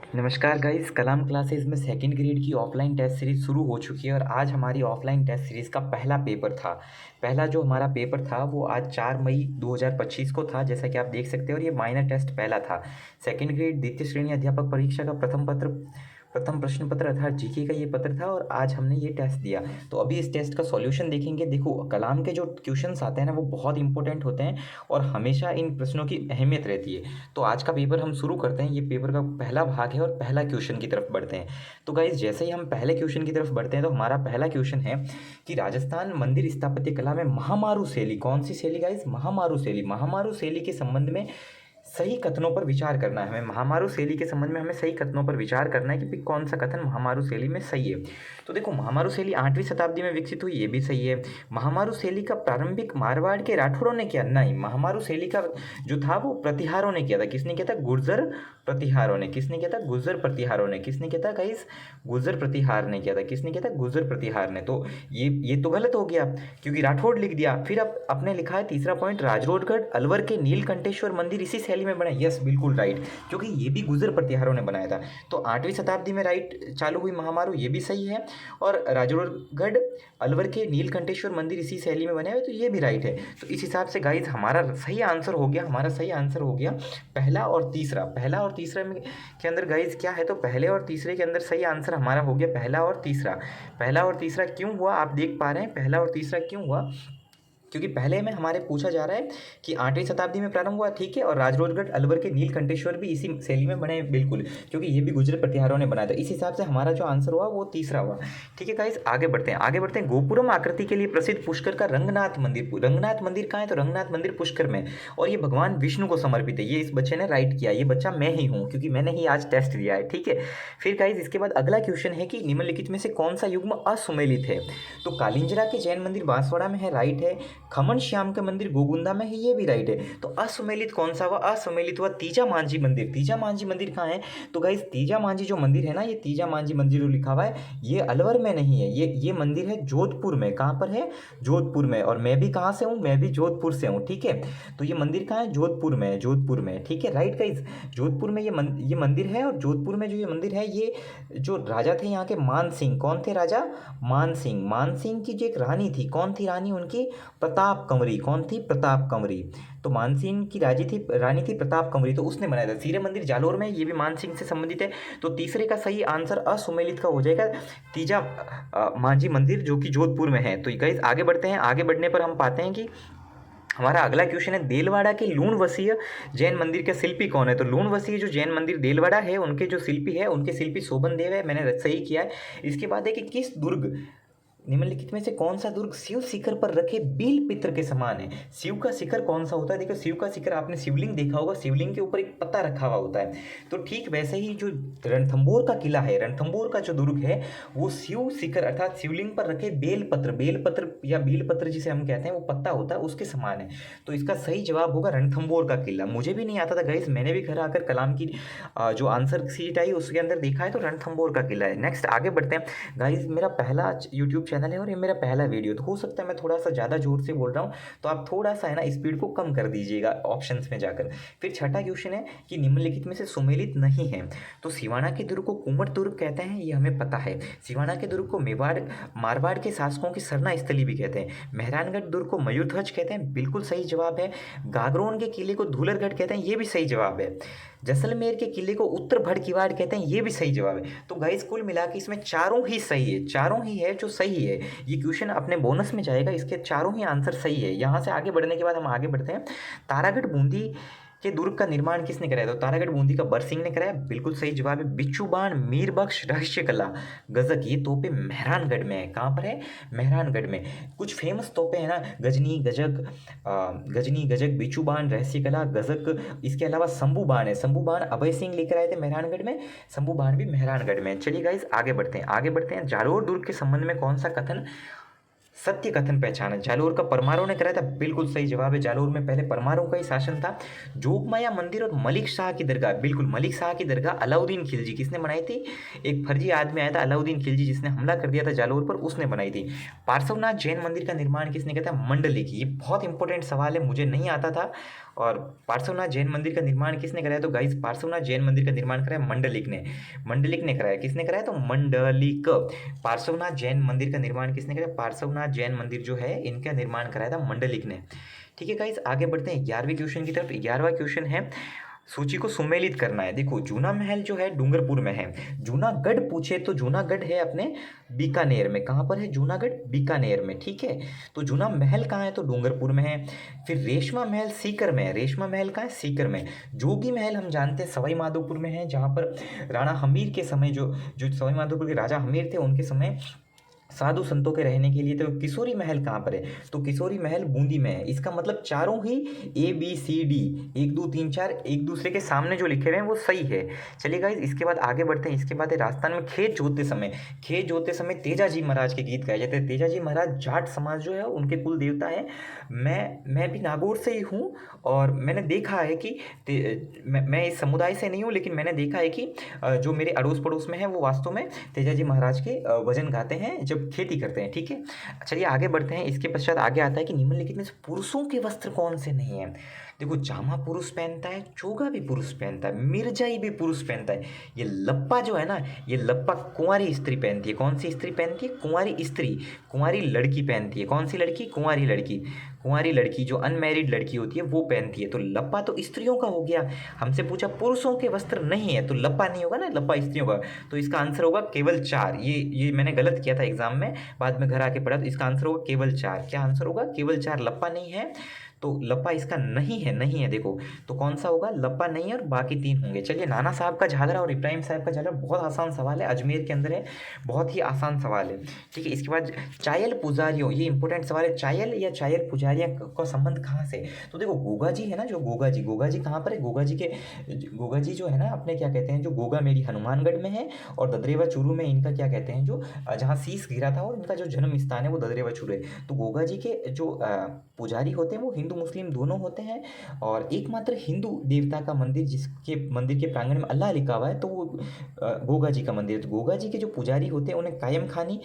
नमस्कार गाइस, कलाम क्लासेस में second grade की ऑफलाइन टेस्ट सीरीज़ शुरू हो चुकी है और आज हमारी ऑफलाइन टेस्ट सीरीज़ का पहला पेपर था। पहला जो हमारा पेपर था वो आज 4 मई 2025 को था, जैसा कि आप देख सकते हैं, और ये माइनर टेस्ट पहला था। सेकंड ग्रेड द्वितीय श्रेणी अध्यापक परीक्षा का प्रथम प्रश्न पत्र अर्थात जीके का ये पत्र था और आज हमने ये टेस्ट दिया। तो अभी इस टेस्ट का सॉल्यूशन देखेंगे। देखो, कलाम के जो क्वेश्चंस आते हैं ना वो बहुत इंपॉर्टेंट होते हैं और हमेशा इन प्रश्नों की अहमियत रहती है। तो आज का पेपर हम शुरू करते हैं। ये पेपर का पहला भाग है और पहला क्वेश्चन की तरफ बढ़ते हैं। तो गाइज, जैसे ही हम पहले क्वेश्चन की तरफ बढ़ते हैं तो हमारा पहला क्वेश्चन है कि राजस्थान मंदिर स्थापत्य कला में महामारू शैली, कौन सी शैली गाइज? महामारू शैली। महामारू शैली के संबंध में सही कथनों पर विचार करना है हमें। महामारू शैली के संबंध में हमें सही कथनों पर विचार करना है कि कौन सा कथन महामारू शैली में सही है। तो देखो, महामारू शैली 8वीं शताब्दी में विकसित हुई, ये भी सही है। महामारू शैली का प्रारंभिक मारवाड़ के राठौरों ने किया, नहीं। महामारू शैली का जो था वो प्रतिहारों ने किया था। किसने किया था? गुर्जर प्रतिहारों ने। किसने किया था? गुर्जर प्रतिहारों ने। किसने किया था गाइस? गुर्जर प्रतिहार ने किया था। किसने किया था? गुर्जर प्रतिहार ने। तो ये तो गलत हो गया क्योंकि राठौड़ लिख दिया। फिर अब आपने लिखा है तीसरा पॉइंट, राजरोडगढ़ अलवर के नीलकंठेश्वर मंदिर इसी शैली में बना। यस, बिल्कुल राइट, क्योंकि ये भी गुर्जर प्रतिहारों ने बनाया था। तो 8वीं शताब्दी में राइट चालू हुई महामारू, ये भी सही है। और राजरोडगढ़ अलवर के नीलकंठेश्वर मंदिर इसी शैली में बने हुए, तो ये भी राइट है। तो इस हिसाब से गाइज हमारा सही आंसर हो गया, पहला और तीसरा। पहला और तीसरा में के अंदर गाइज क्या है, तो पहले और तीसरे के अंदर सही आंसर हमारा हो गया पहला और तीसरा। पहला और तीसरा क्यों हुआ आप देख पा रहे हैं। पहला और तीसरा क्यों हुआ? क्योंकि पहले में हमारे पूछा जा रहा है कि 8वीं शताब्दी में प्रारंभ हुआ, ठीक है, और राजरोडगढ़ अलवर के नीलकंठेश्वर भी इसी शैली में बने, बिल्कुल, क्योंकि ये भी गुजर प्रतिहारों ने बनाया था। इस हिसाब से हमारा जो आंसर हुआ वो तीसरा हुआ। ठीक है गाइस, आगे बढ़ते हैं। गोपुरम आकृति के लिए प्रसिद्ध पुष्कर का रंगनाथ मंदिर। रंगनाथ मंदिर कहाँ है? तो रंगनाथ मंदिर पुष्कर में, और ये भगवान विष्णु को समर्पित है। ये इस बच्चे ने राइट किया। ये बच्चा मैं ही हूँ क्योंकि मैंने ही आज टेस्ट दिया है। ठीक है, फिर गाइस इसके बाद अगला क्वेश्चन है कि निम्नलिखित में से कौन सा युग्म असुमेलित है? तो कालिंजरा के जैन मंदिर बांसवाड़ा में है, राइट है। खमन श्याम का मंदिर गोगुंदा में है, ये भी राइट है। तो असुमेलित कौन सा हुआ? असुमेलित हुआ तीजा मांझी मंदिर। तीजा मांझी मंदिर कहाँ है? तो गाइस तीजा मांझी जो मंदिर है ना, ये तीजा मांझी मंदिर जो लिखा हुआ है ये अलवर में नहीं है, ये मंदिर है जोधपुर में। कहाँ पर है? जोधपुर में। और मैं भी कहाँ से हूँ? मैं भी जोधपुर से हूँ। ठीक है, तो ये मंदिर कहाँ है? जोधपुर में, जोधपुर में। ठीक है, राइट गाइस, जोधपुर में ये मंदिर है। और जोधपुर में जो ये मंदिर है, ये जो राजा थे यहाँ के मान सिंह, कौन थे राजा? मान सिंह। मान सिंह की जो एक रानी थी, कौन थी रानी उनकी? प्रताप कंवरी। कौन थी? प्रताप कंवरी। तो मानसिंह की रानी थी प्रताप कंवरी, तो उसने बनाया था। सीरे मंदिर जालोर में, ये भी मानसिंह से संबंधित है। तो तीसरे का सही आंसर असुमेलित का हो जाएगा, तीजा मांझी मंदिर जो कि जोधपुर में है। तो गाइस आगे बढ़ते हैं। आगे बढ़ने पर हम पाते हैं कि हमारा अगला क्वेश्चन है, देलवाड़ा के लूणवसीय जैन मंदिर के शिल्पी कौन है? तो लूणवसीय जो जैन मंदिर देलवाड़ा है, उनके जो शिल्पी है, उनके शिल्पी शोभन देव है। मैंने सही किया है। इसके बाद है कि किस दुर्ग, निम्नलिखित में से कौन सा दुर्ग शिव शिखर पर रखे बील पित्र के समान है? शिव का शिखर कौन सा होता है? देखो, शिव का शिखर आपने शिवलिंग देखा होगा, शिवलिंग के ऊपर एक पत्ता रखा हुआ होता है। तो ठीक वैसे ही जो रणथंबोर का किला है, रणथंबोर का जो दुर्ग है, वो शिव शिखर अर्थात शिवलिंग पर रखे बेलपत्र या बीलपत्र जिसे हम कहते हैं, वो पत्ता होता है, उसके समान है। तो इसका सही जवाब होगा रणथंबोर का किला। मुझे भी नहीं आता था गाइस, मैंने भी घर आकर कलाम की जो आंसर सीट आई उसके अंदर देखा है, तो रणथंबोर का किला है। नेक्स्ट आगे बढ़ते हैं गाइस। मेरा पहला यूट्यूब चैनल है और ये मेरा पहला वीडियो, तो हो सकता है मैं थोड़ा सा ज़्यादा जोर से बोल रहा हूँ, तो आप थोड़ा सा है ना स्पीड को कम कर दीजिएगा ऑप्शंस में जाकर। फिर छठा क्वेश्चन है कि निम्नलिखित में से सुमेलित नहीं है। तो सिवाना के दुर्ग को कुंवर दुर्ग कहते हैं, ये हमें पता है। सिवाना के दुर्ग को मारवाड़ के शासकों की सरना स्थली भी कहते हैं। मेहरानगढ़ दुर्ग को मयूरध्वज कहते हैं, बिल्कुल सही जवाब है। गागरोन के किले को धूलरगढ़ कहते हैं, ये भी सही जवाब है। जैसलमेर के किले को उत्तर भड़कीवाड़ कहते हैं, ये भी सही जवाब है। तो गाइस कुल मिला के इसमें चारों ही सही है, चारों ही है जो सही है। ये क्वेश्चन अपने बोनस में जाएगा, इसके चारों ही आंसर सही है। यहाँ से आगे बढ़ने के बाद हम आगे बढ़ते हैं। तारागढ़ बूंदी के दुर्ग का निर्माण किसने कराया? तो तारागढ़ बूंदी का बरसिंह ने कराया, बिल्कुल सही जवाब है। बिच्छू बाण, मीर बख्श, रहस्य कला, गजक, ये तोपे मेहरानगढ़ में है। कहाँ पर है? मेहरानगढ़ में। कुछ फेमस तोपे हैं ना, गजनी गजक, बिच्छू बाण, रहस्य कला, गजक। इसके अलावा शंभू बाण है, शंभू बाण अभय सिंह लेकर आए थे मेहरानगढ़ में, शंभू बाण भी मेहरानगढ़ में। चलिए गाइस आगे बढ़ते हैं। जालोर दुर्ग के संबंध में कौन सा कथन सत्य कथन पहचाना। जालोर का परमारों ने कराया था, बिल्कुल सही जवाब है। जालोर में पहले परमारों का ही शासन था। जोगमाया मंदिर और मलिक शाह की दरगाह, बिल्कुल मलिक शाह की दरगाह अलाउद्दीन खिलजी किसने बनाई थी? एक फर्जी आदमी आया था अलाउद्दीन खिलजी, जिसने हमला कर दिया था जालोर पर, उसने बनाई थी। पार्श्वनाथ जैन मंदिर का निर्माण किसने किया था? मंडलिक। ये बहुत इंपॉर्टेंट सवाल है, मुझे नहीं आता था। और पार्श्वनाथ जैन मंदिर का निर्माण किसने कराया? तो गाइस पार्श्वनाथ जैन मंदिर का निर्माण कराया मंडलिक ने। मंडलिक ने कराया। किसने कराया? तो मंडलिक। पार्श्वनाथ जैन मंदिर का निर्माण किसने कराया? पार्श्वनाथ जैन मंदिर जो है इनका निर्माण कराया था मंडलिक ने। ठीक है गाइस, आगे बढ़ते हैं 11वें क्वेश्चन की तरफ। 11वां क्वेश्चन है, सूची को सुमेलित करना है। देखो जूना महल जो है डूंगरपुर में है। जूनागढ़ पूछे तो जूनागढ़ है अपने बीकानेर में। कहाँ पर है? जूनागढ़ बीकानेर में। ठीक है, तो जूना महल कहाँ है? तो डूंगरपुर में है। फिर रेशमा महल सीकर में है। रेशमा महल कहाँ है? सीकर में। जोगी महल हम जानते हैं सवाई माधोपुर में है, जहाँ पर राणा हमीर के समय जो जो सवाई माधोपुर के राजा हमीर थे उनके समय साधु संतों के रहने के लिए। तो किशोरी महल कहाँ पर है? तो किशोरी महल बूंदी में है। इसका मतलब चारों ही ABCD 1 2 3 4 एक दूसरे के सामने जो लिखे हुए हैं वो सही है। चलिए गाइस, इसके बाद आगे बढ़ते हैं। इसके बाद है राजस्थान में खेत जोतते समय तेजाजी महाराज के गीत गाए जाते हैं। तेजाजी महाराज जाट समाज जो है उनके कुल देवता है। मैं भी नागौर से ही हूँ, और मैंने देखा है कि मैं इस समुदाय से नहीं हूँ, लेकिन मैंने देखा है कि जो मेरे अड़ोस पड़ोस में है वो वास्तव में तेजाजी महाराज के भजन गाते हैं जब खेती करते हैं। ठीक है, चलिए आगे बढ़ते हैं। इसके पश्चात आगे आता है कि निम्नलिखित में से पुरुषों के वस्त्र कौन से नहीं है? देखो जामा पुरुष पहनता है, चोगा भी पुरुष पहनता है, मिर्जाई भी पुरुष पहनता है। ये लप्पा जो है ना, ये लप्पा कुंवारी स्त्री पहनती है। कौन सी स्त्री पहनती है? कुंवारी स्त्री, कुंवारी लड़की पहनती है। कौन सी लड़की? कुंवारी लड़की। कुंवारी लड़की जो अनमैरिड लड़की होती है वो पहनती है। तो लप्पा तो स्त्रियों का हो गया। हमसे पूछा पुरुषों के वस्त्र नहीं है, तो लप्पा नहीं होगा ना, लप्पा स्त्रियों का। तो इसका आंसर होगा केवल 4। ये मैंने गलत किया था एग्जाम में, बाद में घर आके पढ़ा, तो इसका आंसर होगा केवल 4। क्या आंसर होगा? केवल 4। लप्पा नहीं है, तो लप्पा इसका नहीं है, नहीं है। देखो तो कौन सा होगा? लप्पा नहीं है, और बाकी 3 होंगे। चलिए, नाना साहब का झालरा और इब्राहिम साहब का झालरा बहुत आसान सवाल है, अजमेर के अंदर है, बहुत ही आसान सवाल है। ठीक है, इसके बाद चायल पुजारियों, ये इंपॉर्टेंट सवाल है। चायल या चायल पुजारियाँ का संबंध कहाँ से? तो देखो गोगा जी है ना, जो गोगा जी कहाँ पर है? गोगा जी जो है ना अपने क्या कहते हैं, जो गोगा मेरी हनुमानगढ़ में है, और ददरेवा चूरू में इनका क्या कहते हैं, जो जहाँ शीश गिरा था और इनका जो जन्म स्थान है वो ददरेवा चूरू है। तो गोगा जी के जो पुजारी होते हैं वो हिंदू मुस्लिम दोनों होते हैं, और एकमात्र हिंदू देवता का मंदिर जिसके मंदिर के प्रांगण में अल्लाह लिखा हुआ है तो वो गोगा जी का मंदिर है। तो गोगा जी के जो पुजारी होते हैं उन्हें कायम खानी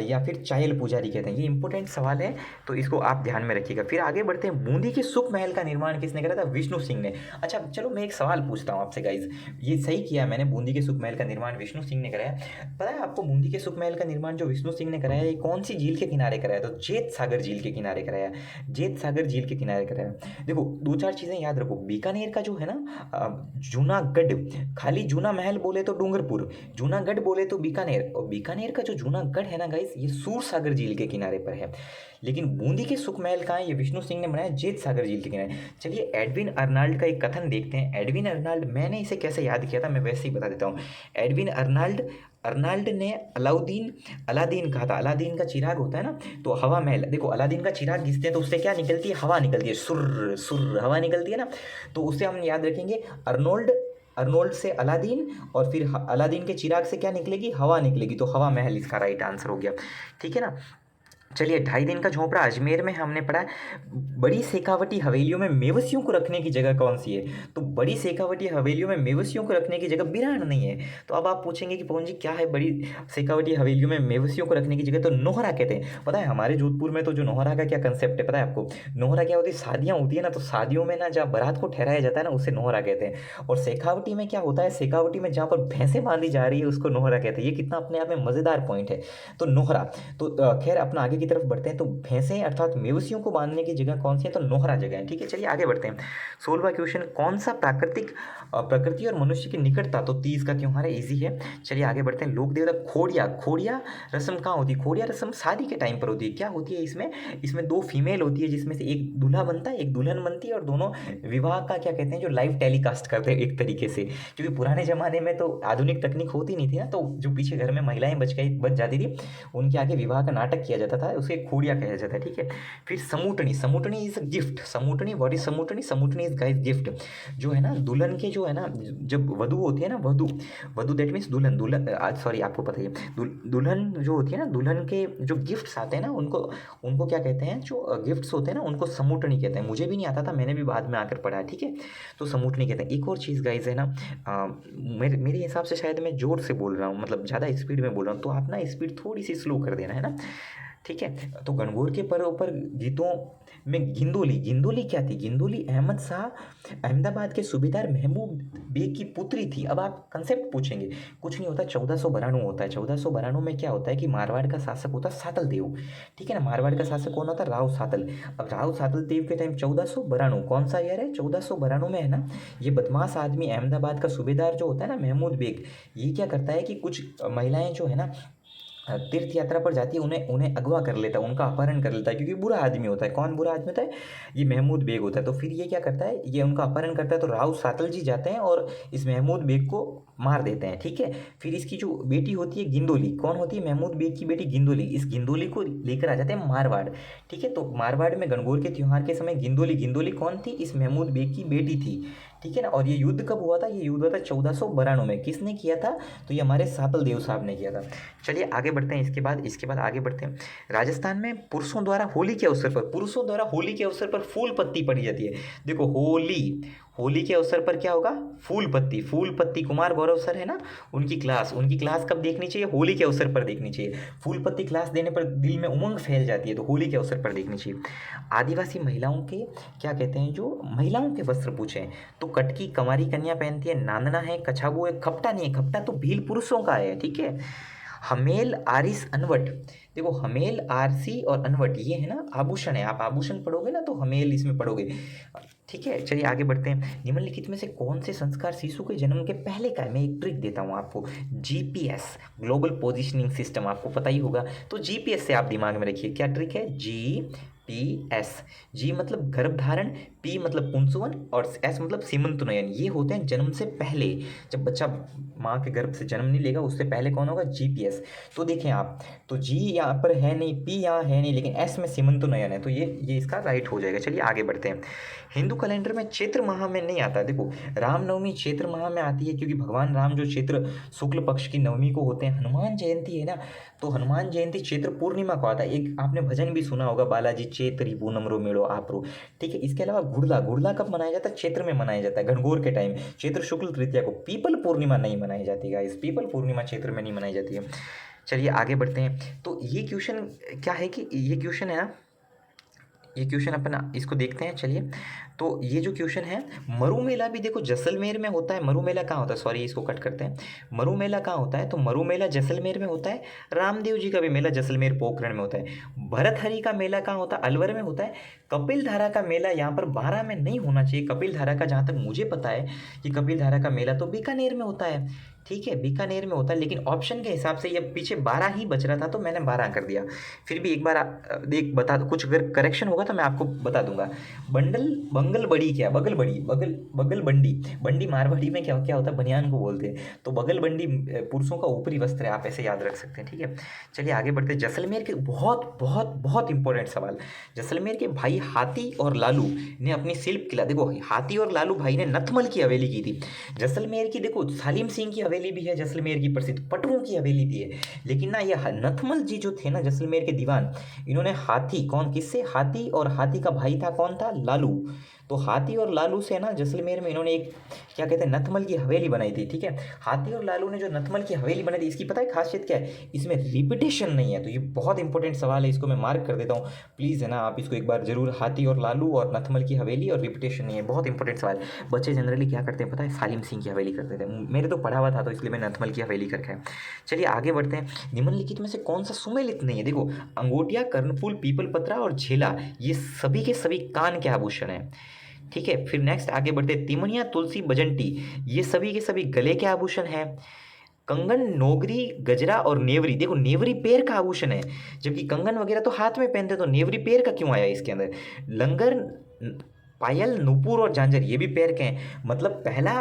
या फिर चायल पुजारी कहते हैं। ये इंपॉर्टेंट सवाल है, तो इसको आप ध्यान में रखिएगा। फिर आगे बढ़ते हैं। बूंदी के सुख महल का निर्माण किसने करा था? विष्णु सिंह ने। अच्छा चलो मैं एक सवाल पूछता हूँ आपसे गाइज, ये सही किया मैंने, बूंदी के सुख महल का निर्माण विष्णु सिंह ने कराया। पता है आपको बूंदी के सुख महल का निर्माण जो विष्णु सिंह ने कराया ये कौन सी झील के किनारे कराया? तो जेत सागर झील के किनारे कराया। जेत सागर झील के किनारे कराया। देखो 2 4 चीज़ें याद रखो। बीकानेर का जो है ना जूनागढ़, खाली जूना महल बोले तो डूंगरपुर, जूनागढ़ बोले तो बीकानेर, और बीकानेर का जो जूनागढ़ है ना गाइस ये सूर सागर झील के किनारे पर है। लेकिन बूंदी के सुख महल कहाँ है? ये विष्णु सिंह ने बनाया जेत सागर झील के किनारे। चलिए एडविन अर्नाल्ड का एक कथन देखते हैं। एडविन अर्नाल्ड, मैंने इसे कैसे याद किया था मैं वैसे ही बता देता हूँ। एडविन अर्नाल्ड ने अलादीन कहा था। अलादीन का चिराग होता है ना, तो हवा महल, देखो अलादीन का चिराग घिसते हैं तो उससे क्या निकलती है? हवा निकलती है, सुर सुर हवा निकलती है ना। तो उससे हम याद रखेंगे अर्नोल्ड से अलादीन, और फिर अलादीन के चिराग से क्या निकलेगी? हवा निकलेगी। तो हवा महल इसका राइट आंसर हो गया। ठीक है ना। चलिए 2.5 दिन का झोंपड़ा अजमेर में हमने पढ़ा। बड़ी शेखावटी हवेलियों में मेवसियों को रखने की जगह कौन सी है? तो बड़ी शेखावटी हवेलियों में मेवसियों को रखने की जगह बिरान नहीं है। तो अब आप पूछेंगे कि पवन जी क्या है बड़ी शेखावटी हवेलियों में मेवसियों को रखने की जगह? तो नोहरा कहते हैं। पता है हमारे जोधपुर में तो जो नोहरा का क्या कंसेप्ट है पता है आपको? नोहरा क्या होती है? शादियाँ होती है ना, तो शादियों में ना जहाँ बारात को ठहराया जाता है ना उसे नोहरा कहते हैं। और शेखावटी में क्या होता है? शेखावटी में जहाँ पर भैंसें बांधी जा रही है उसको नोहरा कहते हैं। ये कितना अपने आप में मज़ेदार पॉइंट है। तो नोहरा, तो खैर अपना आगे की तरफ बढ़ते हैं। तो भैंसें अर्थात मेवसियों को बांधने की जगह कौन सी है? तो नोहरा जगह है। ठीक है, चलिए आगे बढ़ते हैं। 16वां क्वेश्चन, कौन सा प्रकृति और मनुष्य की निकटता? तो तीज का त्योहार है, इजी है। चलिए आगे बढ़ते हैं। लोक देवता खोड़िया रस्म कहाँ होती है? खोड़िया रस्म शादी के टाइम पर होती है। क्या होती है इसमें 2 फीमेल होती है, जिसमें से एक दूल्हा बनता है एक दुल्हन बनती है, और दोनों विवाह का क्या कहते हैं जो लाइव टेलीकास्ट करते हैं एक तरीके से। क्योंकि पुराने ज़माने में तो आधुनिक तकनीक होती नहीं थी ना, तो जो पीछे घर में महिलाएं बच जाती थी उनके आगे विवाह का नाटक किया जाता था है उसे खूड़िया कहा जाता है, ठीक है। फिर समूटनी, समूटनी इज गिफ्ट, समूटनी, व्हाट इज समूटनी, समूटनी इज गाइस गिफ्ट। जो है ना दुल्हन के जो है ना, जब वधु होती है ना, वधु, वधु दैट मीन्स दुल्हन, दुल्हन सॉरी आपको पता ही है, दुल्हन जो होती है ना, दुल्हन के जो गिफ्ट्स आते हैं ना, उनको उनको क्या कहते हैं, जो गिफ्ट्स होते हैं ना उनको समूटनी कहते हैं। मुझे भी नहीं आता था, मैंने भी बाद में आकर पढ़ा है, ठीक है। तो समूटनी कहते हैं। एक और चीज़ गाइस है ना, मेरे हिसाब से शायद मैं जोर से बोल रहा हूँ, मतलब ज़्यादा स्पीड में बोल रहा हूँ, तो आप ना स्पीड थोड़ी सी स्लो कर देना, है ना, ठीक है। तो गणगौर के पर्व पर गीतों में गिंदोली, गिंदोली क्या थी, गिंदोली अहमद शाह अहमदाबाद के सूबेदार महमूद बेग की पुत्री थी। अब आप कंसेप्ट पूछेंगे, कुछ नहीं होता, 1492 होता है। 1492 में क्या होता है कि मारवाड़ का शासक होता है सातल देव, ठीक है ना। मारवाड़ का शासक कौन होता है, राव सातल। अब राव सातल देव के टाइम 1492 कौन सा ईयर है, 1492 में है ना। ये बदमाश आदमी अहमदाबाद का सूबेदार जो होता है ना महमूद बेग, ये क्या करता है कि कुछ महिलाएं जो है ना तीर्थ यात्रा पर जाती है, उन्हें उन्हें अगवा कर लेता है, उनका अपहरण कर लेता है, क्योंकि बुरा आदमी होता है। कौन बुरा आदमी होता है, ये महमूद बेग होता है। तो फिर ये क्या करता है, ये उनका अपहरण करता है। तो राव सातल जी जाते हैं और इस महमूद बेग को मार देते हैं, ठीक है। फिर इसकी जो बेटी होती है गिंदोली, कौन होती है, महमूद बेग की बेटी गिंदोली, इस गिंदोली को लेकर आ जाते हैं मारवाड़, ठीक है। तो मारवाड़ में गणगौर के त्यौहार के समय गिंदोली, गिंदोली कौन थी, इस महमूद बेग की बेटी थी, ठीक है ना। और ये युद्ध कब हुआ था, ये युद्ध हुआ था 1492 में। किसने किया था, तो ये हमारे सातल देव साहब ने किया था। चलिए आगे बढ़ते हैं, इसके बाद आगे बढ़ते हैं। राजस्थान में पुरुषों द्वारा होली के अवसर पर, पुरुषों द्वारा होली के अवसर पर फूल पत्ती पड़ी जाती है। देखो होली, होली के अवसर पर क्या होगा, फूल पत्ती, फूल पत्ती, कुमार गौरव सर है ना, उनकी क्लास कब देखनी चाहिए, होली के अवसर पर देखनी चाहिए। फूल पत्ती क्लास देने पर दिल में उमंग फैल जाती है, तो होली के अवसर पर देखनी चाहिए। आदिवासी महिलाओं के क्या कहते हैं, जो महिलाओं के वस्त्र पूछें तो कटकी कमारी कन्या पहनती है, नांदना है, कछाबू है, खपटा नहीं है, खपटा तो भील पुरुषों का है, ठीक है। हमेल आरिस अनवट, देखो हमेल आरसी और अनवट ये है ना आभूषण है, आप आभूषण पढ़ोगे ना तो हमेल इसमें पढ़ोगे, ठीक है। चलिए आगे बढ़ते हैं। निम्नलिखित में से कौन से संस्कार शिशु के जन्म के पहले का है, मैं एक ट्रिक देता हूँ आपको, जीपीएस, ग्लोबल पोजिशनिंग सिस्टम, आपको पता ही होगा। तो जीपीएस से आप दिमाग में रखिए, क्या ट्रिक है, जीपीएस, जी मतलब गर्भधारण, पी मतलब पुंसवन और एस मतलब सीमंतुनयन, ये होते हैं जन्म से पहले। जब बच्चा माँ के गर्भ से जन्म नहीं लेगा उससे पहले कौन होगा, जीपीएस। तो देखें आप, तो जी यहाँ पर है नहीं, पी यहाँ है नहीं, लेकिन एस में सीमंतुनयन है, तो ये इसका राइट हो जाएगा। चलिए आगे बढ़ते हैं। हिंदू कैलेंडर में चैत्र माह में नहीं आता है, देखो रामनवमी चैत्र माह में आती है, क्योंकि भगवान राम जो चैत्र शुक्ल पक्ष की नवमी को होते हैं। हनुमान जयंती है ना, तो हनुमान जयंती चैत्र पूर्णिमा को आता है। एक आपने भजन भी सुना होगा, बालाजी चैत्री पूनम रो मेड़ो आपरो, ठीक है। इसके अलावा गुड़ला, गुड़ला कब मनाया जाता है, चैत्र में मनाया जाता है, गणगौर के टाइम, चैत्र शुक्ल तृतीया को। पीपल पूर्णिमा नहीं मनाई जाती गाइस, पीपल पूर्णिमा चैत्र में नहीं मनाई जाती है। चलिए आगे बढ़ते हैं। तो ये क्वेश्चन क्या है कि ये क्वेश्चन है ना, ये क्वेश्चन अपना इसको देखते हैं। चलिए तो ये जो क्वेश्चन है, मरु मेला भी देखो जैसलमेर में होता है। मरु मेला कहाँ होता है, सॉरी इसको कट करते हैं। मरु मेला कहाँ होता है, तो मरु मेला जैसलमेर में होता है। रामदेव जी का भी मेला जैसलमेर पोखरण में होता है। भरतहरि का मेला कहाँ होता है, अलवर में होता है। कपिल धारा का मेला यहाँ पर 12 में नहीं होना चाहिए। कपिल धारा का जहाँ तक मुझे पता है कि कपिल धारा का मेला तो बीकानेर में होता है, ठीक है, बीकानेर में होता है। लेकिन ऑप्शन के हिसाब से ये पीछे 12 ही बच रहा था, तो मैंने 12 कर दिया। फिर भी एक बार देख बता, कुछ अगर करेक्शन होगा तो मैं आपको बता दूंगा। बंगल बड़ी क्या, बगल बड़ी, बगल बंडी, बंडी मारवाड़ी में क्या क्या होता है, बनियान को बोलते हैं। तो बगल बंडी पुरुषों का ऊपरी वस्त्र है, आप ऐसे याद रख सकते हैं, ठीक है। चलिए आगे बढ़ते हैं। जैसलमेर के बहुत बहुत बहुत इंपॉर्टेंट सवाल, जैसलमेर के भाई हाथी और लालू ने अपनी शिल्प किला, देखो हाथी और लालू भाई ने नथमल की हवेली की थी। जैसलमेर की देखो सालिम सिंह की हवेली भी है, जैसलमेर की प्रसिद्ध पटवों की हवेली भी है। लेकिन ना ये नथमल जी जो थे ना जैसलमेर के दीवान, इन्होंने हाथी, कौन किससे, हाथी और हाथी का भाई था कौन था, लालू। तो हाथी और लालू से ना जैसलमेर में इन्होंने एक क्या कहते हैं नथमल की हवेली बनाई थी, ठीक है। हाथी और लालू ने जो नथमल की हवेली बनाई थी, इसकी पता है खासियत क्या है, इसमें रिपीटेशन नहीं है। तो ये बहुत इंपॉर्टेंट सवाल है, इसको मैं मार्क कर देता हूँ प्लीज़, है ना, आप इसको एक बार जरूर, हाथी और लालू और नथमल की हवेली और रिपीटेशन नहीं है, बहुत इंपॉर्टेंट सवाल। बच्चे जनरली क्या करते हैं पता है, सालिम सिंह की हवेली करते थे, मेरे तो पढ़ा हुआ था तो इसलिए मैंने नथमल की हवेली करके है। चलिए आगे बढ़ते हैं। निम्नलिखित में से कौन सा सुमेलित नहीं है, देखो अंगोटिया, कर्णफूल, पीपल पत्रा और झेला, ये सभी के सभी कान के आभूषण है, ठीक है। फिर नेक्स्ट आगे बढ़ते हैं। तिमनिया, तुलसी, बजंटी, ये सभी के सभी गले के आभूषण है। कंगन, नोगरी, गजरा और नेवरी, देखो नेवरी पैर का आभूषण है, जबकि कंगन वगैरह तो हाथ में पहनते, तो नेवरी पैर का क्यों आया इसके अंदर। लंगर, पायल, नुपुर और झांझर, ये भी पैर के हैं। मतलब पहला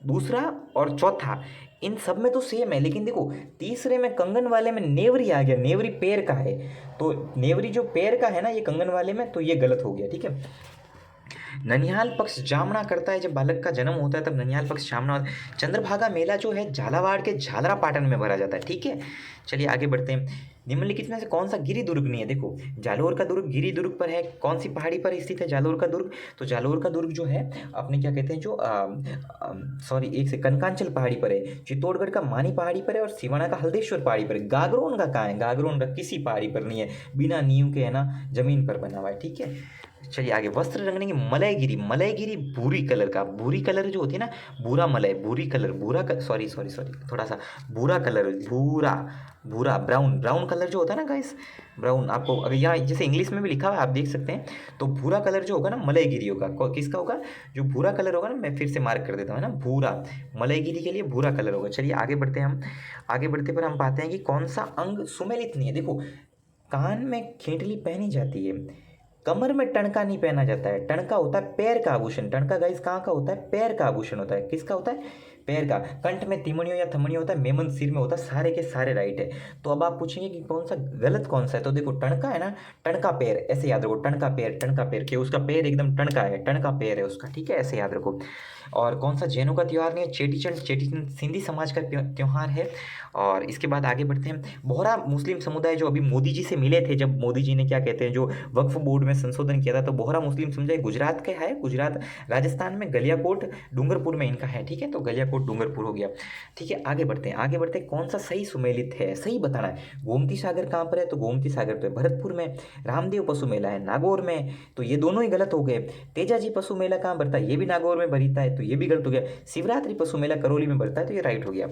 दूसरा और चौथा इन सब में तो सेम है, लेकिन देखो तीसरे में कंगन वाले में नेवरी आ गया, नेवरी पैर का है, तो नेवरी जो पैर का है ना ये कंगन वाले में, तो ये गलत हो गया। ठीक है। ननिहाल पक्ष जामना करता है, जब बालक का जन्म होता है तब ननिहाल पक्ष जामना होता है। चंद्रभागा मेला जो है झालावाड़ के झालरा पाटन में भरा जाता है। ठीक है। चलिए आगे बढ़ते हैं। निम्नलिखित में से कौन सा गिरी दुर्ग नहीं है? देखो जालोर का दुर्ग गिरी दुर्ग पर है। कौन सी पहाड़ी पर स्थित है जालोर का दुर्ग? तो जालोर का दुर्ग जो है अपने क्या कहते हैं जो सॉरी एक से कनकांचल पहाड़ी पर है, चित्तौड़गढ़ का मानी पहाड़ी पर है, और सिवाना का हल्देश्वर पहाड़ी पर है। गागरोन का कहाँ है? गागरोन का किसी पहाड़ी पर नहीं है, बिना नींव के है ना जमीन पर बना हुआ है। ठीक है। चलिए आगे। वस्त्र रंगने की मलयगिरी, मलयगिरी भूरी कलर का, भूरी कलर जो होती है ना, भूरा मलय, भूरी कलर, भूरा सॉरी सॉरी सॉरी थोड़ा सा भूरा कलर, भूरा भूरा ब्राउन, ब्राउन कलर जो होता है ना गाइस, ब्राउन, आपको अगर यहाँ जैसे इंग्लिश में भी लिखा हुआ है आप देख सकते हैं, तो भूरा कलर जो होगा ना मलयगिरी होगा। किसका होगा? जो भूरा कलर होगा ना, मैं फिर से मार्क कर देता हूँ, है ना, भूरा, मलयगिरी के लिए भूरा कलर होगा। चलिए आगे बढ़ते हैं हम। आगे बढ़ते पर हम पाते हैं कि कौन सा अंग सुमेलित नहीं है। देखो कान में खींटली पहनी जाती है, कमर में टणका नहीं पहना जाता है। टणका होता है पैर का आभूषण। टणका गाइस कहाँ का होता है? पैर का आभूषण होता है। किसका होता है? पैर का। कंठ में तिमणियों या थमणियों होता है, मेमन सिर में होता है, सारे के सारे राइट है। तो अब आप पूछेंगे कि कौन सा गलत कौन सा है, तो देखो टणका है ना, टणका पैर, ऐसे याद रखो, टणका पैर कि उसका पैर एकदम टणका है, टणका पैर है उसका। ठीक है, ऐसे याद रखो। और कौन सा जैनों का त्यौहार नहीं है? चेटीचंड। चेटीचंड सिंधी समाज का त्यौहार है। और इसके बाद आगे बढ़ते हैं। बोहरा मुस्लिम समुदाय जो अभी मोदी जी से मिले थे, जब मोदी जी ने क्या कहते हैं जो वक्फ बोर्ड में संशोधन किया था, तो बोहरा मुस्लिम समुदाय गुजरात का है, गुजरात राजस्थान में गलियाकोट डूंगरपुर में इनका है। ठीक है, तो गलियाकोट डूंगरपुर हो गया। ठीक है, आगे बढ़ते हैं। आगे बढ़ते हैं, कौन सा सही सुमेलित है, सही बताना है। गोमती सागर कहाँ पर है? तो गोमती सागर तो भरतपुर में। रामदेव पशु मेला है नागौर में, तो ये दोनों ही गलत हो गए। तेजाजी पशु मेला कहाँ भरता है? ये भी नागौर में भरता है, तो ये भी गलत हो गया। शिवरात्रि पशु मेला करौली में भरता है, तो ये राइट हो गया।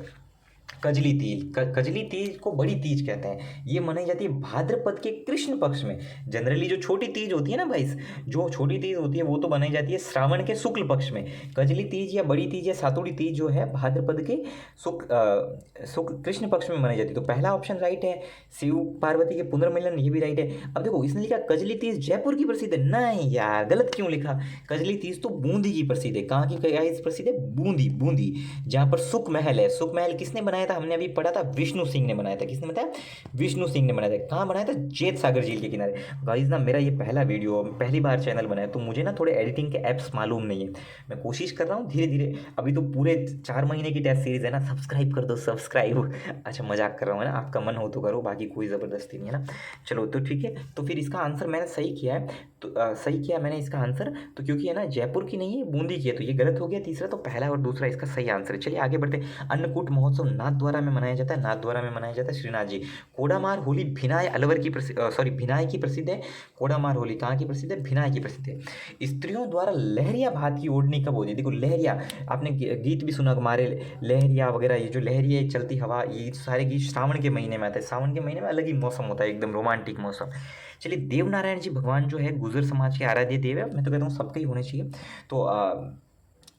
कजली तीज, कजली तीज को बड़ी तीज कहते हैं। ये मनाई जाती है भाद्रपद के कृष्ण पक्ष में। जनरली जो छोटी तीज होती है ना भाई, जो छोटी तीज होती है वो तो मनाई जाती है श्रावण के शुक्ल पक्ष में। कजली तीज या बड़ी तीज या सातुड़ी तीज जो है भाद्रपद के शुक्ल कृष्ण पक्ष में मनाई जाती है। तो पहला ऑप्शन राइट है, शिव पार्वती के पुनर्मिलन, ये भी राइट है। अब देखो इसने लिखा कजली तीज जयपुर की प्रसिद्ध है, नहीं यार गलत क्यों लिखा? कजली तीज तो बूंदी की प्रसिद्ध है। कहाँ की प्रसिद्ध है? बूंदी, बूंदी, जहाँ पर सुख महल है। सुख महल किसने बनाया था? हमने अभी पढ़ा था, विष्णु सिंह ने बनाया था। किसने बताया? विष्णु सिंह ने बनाया था। कहाँ बनाया था? जेत सागर झील के किनारे। गाइस ना मेरा ये पहला वीडियो, पहली बार चैनल बनाया, तो मुझे ना थोड़े एडिटिंग के ऐप्स मालूम नहीं है। मैं कोशिश कर रहा हूँ धीरे धीरे। अभी तो पूरे 4 महीने की टेस्ट सीरीज है ना, सब्सक्राइब कर दो, सब्सक्राइब। अच्छा मजाक कर रहा हूँ, है ना, आपका मन हो तो करो, बाकी कोई ज़बरदस्ती नहीं है ना। चलो तो ठीक है, तो फिर इसका आंसर मैंने सही किया है, तो सही किया मैंने इसका आंसर, तो क्योंकि है ना जयपुर की नहीं है, बूंदी की है, तो ये गलत हो गया तीसरा, तो पहला और दूसरा इसका सही आंसर है। चलिए आगे बढ़ते हैं। अन्नकूट महोत्सव नाथद्वारा में मनाया जाता है, नाथद्वारा में मनाया जाता है, श्रीनाथ जी। कोडामार होली भिनाय अलवर की सॉरी भिनाय की प्रसिद्ध है। कोडामार होली कहाँ की प्रसिद्ध है? भिनाय की प्रसिद्ध है। स्त्रियों द्वारा लहरिया भात की ओढ़नी कब होती है? देखो लहरिया, आपने गीत भी सुना, हमारे लहरिया वगैरह, ये जो लहरिया चलती हवा, ये सारे गीत श्रावण के महीने में आते हैं। सावन के महीने में अलग ही मौसम होता है, एकदम रोमांटिक मौसम। चलिए देवनारायण जी भगवान जो है गुर्जर समाज के आराध्य देव है, मैं तो कहता हूँ सबके ही होने चाहिए। तो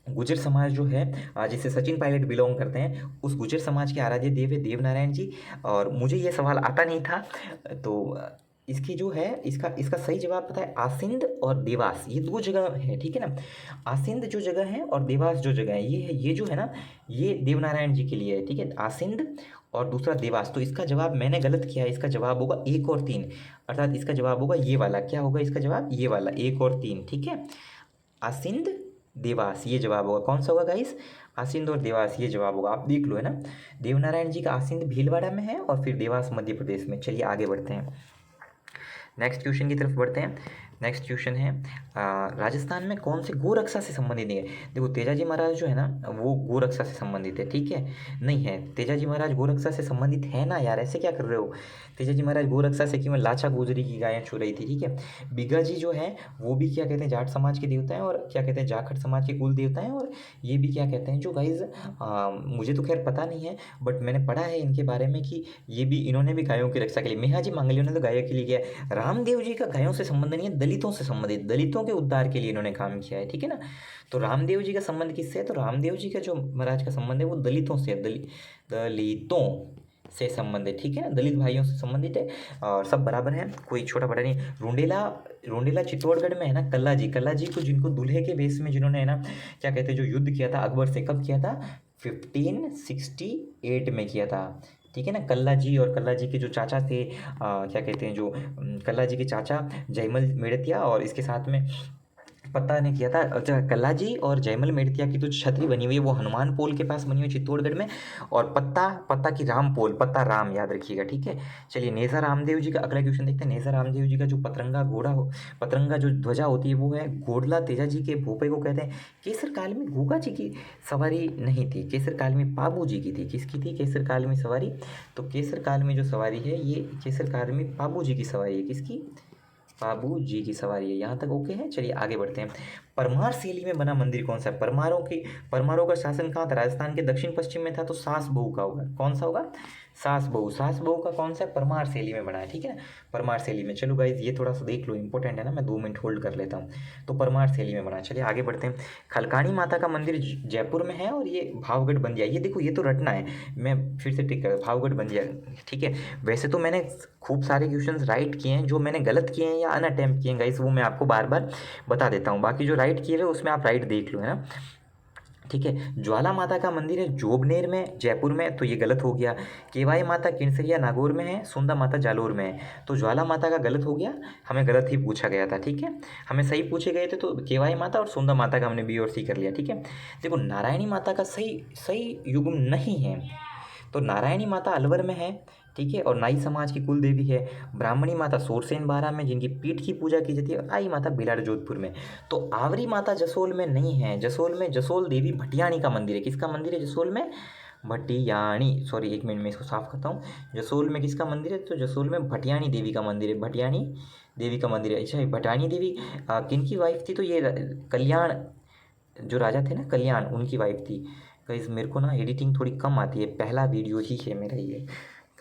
गुर्जर समाज जो है जिसे सचिन पायलट बिलोंग करते हैं, उस गुर्जर समाज के आराध्य देव है देवनारायण जी। और मुझे ये सवाल आता नहीं था, तो इसकी जो है इसका इसका सही जवाब पता है, आसिंद और देवास, ये 2 जगह है। ठीक है ना, आसिंद जो जगह है और देवास जो जगह है, ये है, ये जो है ना, ये देवनारायण जी के लिए है। ठीक है, आसिंद और दूसरा देवास। तो इसका जवाब मैंने गलत किया है, इसका जवाब होगा 1 और 3, अर्थात इसका जवाब होगा ये वाला। क्या होगा इसका जवाब? ये वाला, 1 और 3। ठीक है, आसिंद देवास ये जवाब होगा। कौन सा होगा गाइस? आसिंद और देवास ये जवाब होगा, आप देख लो, है ना। देवनारायण जी का आसिंद भीलवाड़ा में है और फिर देवास मध्य प्रदेश में। चलिए आगे बढ़ते हैं, नेक्स्ट क्वेश्चन की तरफ बढ़ते हैं। नेक्स्ट क्वेश्चन है राजस्थान में कौन से गोरक्षा से संबंधित नहीं है? देखो तेजाजी महाराज जो है ना वो गोरक्षा से संबंधित है। ठीक है, नहीं है, तेजाजी महाराज गोरक्षा से संबंधित है ना यार, ऐसे क्या कर रहे हो? तेजाजी महाराज गोरक्षा से क्यों? लाचा गुजरी की गायें छू रही थी। ठीक है, बिगा जी जो है वो भी क्या कहते हैं जाट समाज के देवता हैं, और क्या कहते हैं जाखड़ समाज के कुल देवता हैं। और ये भी क्या कहते हैं जो गाइज, मुझे तो खैर पता नहीं है, बट मैंने पढ़ा है इनके बारे में कि ये भी, इन्होंने भी गायों की रक्षा के लिए, मेहाजी मांगलियों ने तो गायों के लिए किया है। रामदेव जी का गायों से संबंध नहीं है, दलितों से संबंधित, दलितों के उद्धार के लिए इन्होंने काम किया है। ठीक है ना, तो रामदेव जी का संबंध किससे है? तो रामदेव जी का जो महाराज का संबंध है वो दलितों से है, दलितों, से संबंधित, ठीक है, दलित भाइयों से संबंधित है और सब बराबर हैं, कोई छोटा बड़ा नहीं। रुंडेला, रुंडेला चित्तौड़गढ़ में है ना। कल्ला जी को, जिनको दूल्हे के वेश में जिन्होंने है ना क्या कहते हैं जो युद्ध किया था अकबर से, कब किया था? 1568 में किया था, ठीक है ना। कल्ला जी और कल्ला जी के जो चाचा थे क्या कहते हैं जो कल्ला जी के चाचा जयमल मेड़तिया और इसके साथ में पत्ता ने किया था। अच्छा, कल्ला जी और जयमल मेड़तिया की जो छतरी बनी हुई है वो हनुमान पोल के पास बनी हुई है चित्तौड़गढ़ में। और पत्ता, पत्ता की राम पोल, पत्ता राम याद रखिएगा, ठीक है। चलिए नेजा रामदेव जी का अगला क्वेश्चन देखते हैं। नेजा रामदेव जी का जो पतरंगा घोड़ा हो, पतरंगा जो ध्वजा होती है वो है घोड़ला तेजा जी के भोपे को कहते हैं। केसर काल में गुगा जी की सवारी नहीं थी, केसर काल में पाबू जी की थी। किसकी थी केसर काल में सवारी? तो केसर काल में जो सवारी है ये केसर काल में पाबू जी की सवारी है। किसकी? बाबू जी की सवारी है। यहाँ तक ओके है। चलिए आगे बढ़ते हैं। परमार शैली में बना मंदिर कौन सा है? परमारों का शासन कहाँ था? राजस्थान के दक्षिण पश्चिम में था, तो सास बहू का होगा। कौन सा होगा? सास बहू। सास बहू का कौन सा? परमार शैली में बना है, ठीक है ना, परमार शैली में। चलो गाइज ये थोड़ा सा देख लो, इंपॉर्टेंट है ना, मैं 2 मिनट होल्ड कर लेता हूँ। तो परमार शैली में बना है। चलिए आगे बढ़ते हैं। खलकाणी माता का मंदिर जयपुर में है और ये भावगढ़ बंदिया। ये देखो ये तो रटना है, मैं फिर से टिक कर भावगढ़ बंदिया, ठीक है। वैसे तो मैंने खूब सारे क्वेश्चंस राइट किए हैं, जो मैंने गलत किए हैं या अनअटेम्प्ट किए हैं गाइस वो मैं आपको बार बार बता देता हूँ। बाकी जो राइट किए हुए उसमें आप राइट देख लो, है ना, ठीक है। ज्वाला माता का मंदिर है जोबनेर में जयपुर में, तो ये गलत हो गया। केवाई माता किनसरिया नागौर में है, सुंदा माता जालोर में है, तो ज्वाला माता का गलत हो गया, हमें गलत ही पूछा गया था, ठीक है। हमें सही पूछे गए थे तो केवाई माता और सुंदा माता का हमने बी और सी कर लिया, ठीक है। देखो नारायणी माता का सही सही युग्म नहीं है, तो नारायणी माता अलवर में है, ठीक है, और नाई समाज की कुल देवी है। ब्राह्मणी माता सोरसेन बारा में जिनकी पीठ की पूजा की जाती है, और आई माता बिलाड़ जोधपुर में। तो आवरी माता जसोल में नहीं है। जसोल में जसोल देवी भटियाणी का मंदिर है। किसका मंदिर है जसोल में? भटियाणी, सॉरी 1 मिनट में इसको साफ करता हूँ। जसोल में किसका मंदिर है? तो जसोल में भटियाणी देवी का मंदिर है, भटियाणी देवी का मंदिर है। अच्छा भटियाणी देवी किन की वाइफ थी? तो ये कल्याण, जो राजा थे ना कल्याण, उनकी वाइफ थी। गाइस मेरे को ना एडिटिंग थोड़ी कम आती है, पहला वीडियो ही है मेरा ये,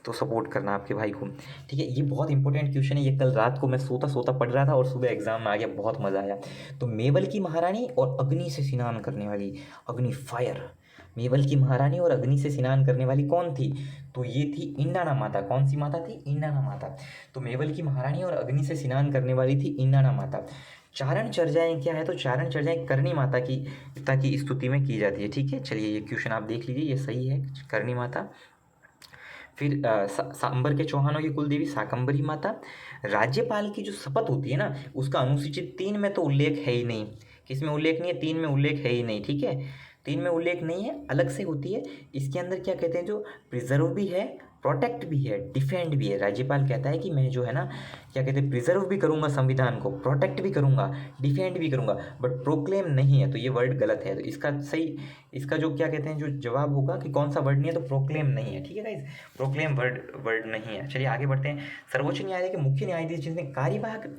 तो सपोर्ट करना आपके भाई को, ठीक है। ये बहुत इंपॉर्टेंट क्वेश्चन है, ये कल रात को मैं सोता सोता पढ़ रहा था और सुबह एग्जाम में आ गया, बहुत मज़ा आया। तो मेवल की महारानी और अग्नि से स्नान करने वाली, अग्नि फायर, मेवल की महारानी और अग्नि से स्नान करने वाली कौन थी? तो ये थी इंडाना माता। कौन सी माता थी? इंडाना माता। तो मेवल की महारानी और अग्नि से स्नान करने वाली थी इंडाना माता। चारण चर्चाएं क्या है? तो चारण चर्चाएं करणी माता की पिता की स्तुति में की जाती है, ठीक है। चलिए ये क्वेश्चन आप देख लीजिए, ये सही है, करणी माता। फिर सांबर के चौहानों की कुलदेवी शाकंभरी माता। राज्यपाल की जो शपथ होती है ना, उसका अनुसूचित 3 में तो उल्लेख है ही नहीं। किस में उल्लेख नहीं है? 3 में उल्लेख है ही नहीं, ठीक है, 3 में उल्लेख नहीं है, अलग से होती है। इसके अंदर क्या कहते हैं, जो प्रिजर्व भी है, प्रोटेक्ट भी है, डिफेंड भी है। राज्यपाल कहता है कि मैं जो है ना क्या कहते हैं प्रिजर्व भी करूंगा संविधान को, प्रोटेक्ट भी करूंगा, डिफेंड भी करूंगा, बट प्रोक्लेम नहीं है, तो ये वर्ड गलत है। तो इसका सही, इसका जो क्या कहते हैं जो जवाब होगा कि कौन सा वर्ड नहीं है, तो प्रोक्लेम नहीं है, ठीक है गाइस, प्रोक्लेम वर्ड वर्ड नहीं है। चलिए आगे बढ़ते हैं। सर्वोच्च न्यायालय के मुख्य न्यायाधीश जिसने कार्यवाहक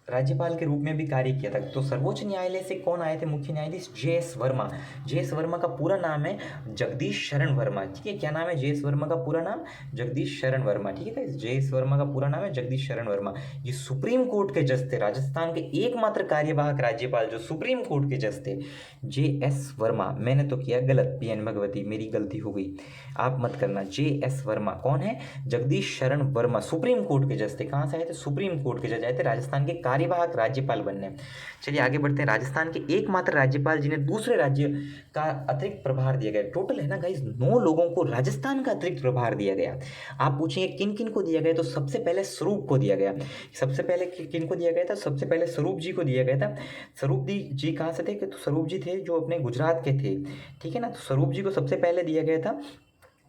राज्यपाल के रूप में भी कार्य किया था, तो सर्वोच्च न्यायालय से कौन आए थे मुख्य न्यायाधीश? जे.एस. वर्मा। जे.एस. वर्मा का पूरा नाम है जगदीश शरण वर्मा, ठीक है। क्या नाम है जे.एस. वर्मा का पूरा नाम? जगदीश शरण वर्मा, ठीक है। जे.एस. वर्मा का पूरा नाम है जगदीश शरण वर्मा। ये सुप्रीम कोर्ट के जज थे, राजस्थान के एकमात्र कार्यवाहक राज्यपाल जो सुप्रीम कोर्ट के जज थे, जे.एस. वर्मा। मैंने तो किया गलत, पी.एन. भगवती, मेरी गलती हो गई, आप मत करना। जे.एस. वर्मा कौन है? जगदीश शरण वर्मा, सुप्रीम कोर्ट के जज थे। कहाँ से आए थे? सुप्रीम कोर्ट के जज आए थे राजस्थान के कार्यवाहक राज्यपाल बनने। चलिए आगे बढ़ते हैं। राजस्थान के एकमात्र राज्यपाल जिन्हें दूसरे राज्य का अतिरिक्त प्रभार दिया गया, टोटल है ना गाइस 9 लोगों को राजस्थान का अतिरिक्त प्रभार दिया गया। आप पूछेंगे किन किन को दिया गया, तो सबसे पहले स्वरूप को दिया गया। सबसे पहले किन को दिया गया था? सबसे पहले स्वरूप जी को दिया गया था। स्वरूप जी कहाँ से थे? तो स्वरूप जी थे जो अपने गुजरात के थे, ठीक है ना। तो स्वरूप जी को सबसे पहले दिया गया था।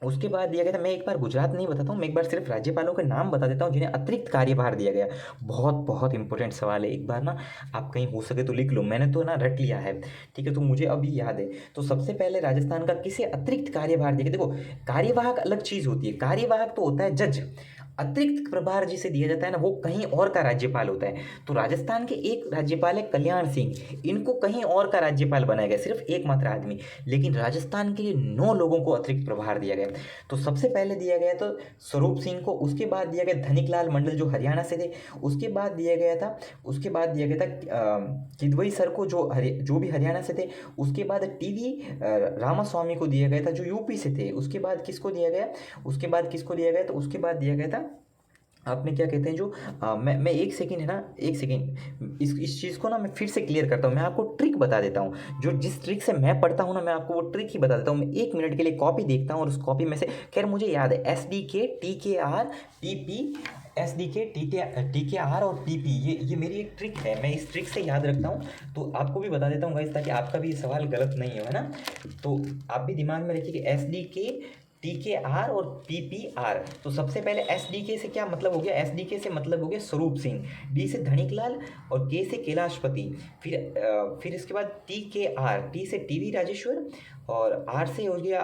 उसके बाद दिया गया था, मैं एक बार गुजरात नहीं बताता हूँ, मैं एक बार सिर्फ राज्यपालों के नाम बता देता हूँ जिन्हें अतिरिक्त कार्यभार दिया गया। बहुत बहुत इंपॉर्टेंट सवाल है, एक बार ना आप कहीं हो सके तो लिख लो, मैंने तो ना रट लिया है, ठीक है, तो मुझे अभी याद है। तो सबसे पहले राजस्थान का किसे अतिरिक्त कार्यभार दिया गया? देखो कार्यवाहक अलग चीज़ होती है, कार्यवाहक तो होता है जज, अतिरिक्त प्रभार जिसे दिया जाता है ना, वो कहीं और का राज्यपाल होता है। तो राजस्थान के एक राज्यपाल है कल्याण सिंह, इनको कहीं और का राज्यपाल बनाया गया, सिर्फ एकमात्र आदमी। लेकिन राजस्थान के लिए 9 लोगों को अतिरिक्त प्रभार दिया गया। तो सबसे पहले दिया गया तो स्वरूप सिंह को, उसके बाद दिया गया धनिक लाल मंडल जो हरियाणा से थे, उसके बाद दिया गया था किदवई सर को जो भी हरियाणा से थे। उसके बाद टीवी रामास्वामी को दिया गया था जो यूपी से थे। उसके बाद किसको दिया गया, तो उसके बाद दिया गया था, आपने क्या कहते हैं जो मैं एक सेकंड है ना, एक सेकंड, इस चीज़ को ना मैं फिर से क्लियर करता हूँ। मैं आपको ट्रिक बता देता हूँ, जो जिस ट्रिक से मैं पढ़ता हूँ ना, मैं आपको वो ट्रिक ही बता देता हूँ। मैं 1 मिनट के लिए कॉपी देखता हूँ और उस कॉपी में से, खैर मुझे याद है, SDK TKR और PP, ये मेरी एक ट्रिक है, मैं इस ट्रिक से याद रखता हूँ। तो आपको भी बता देता हूँ गाइस, ताकि आपका भी सवाल गलत नहीं हो, है ना। तो आप भी दिमाग में रखिए कि SDK TKR और PPR। तो सबसे पहले SDK से क्या मतलब हो गया, SDK से मतलब हो गया स्वरूप सिंह, D से धनिकलाल और K से कैलाशपति। फिर इसके बाद TKR, T से टीवी राजेश्वर, और R से हो गया,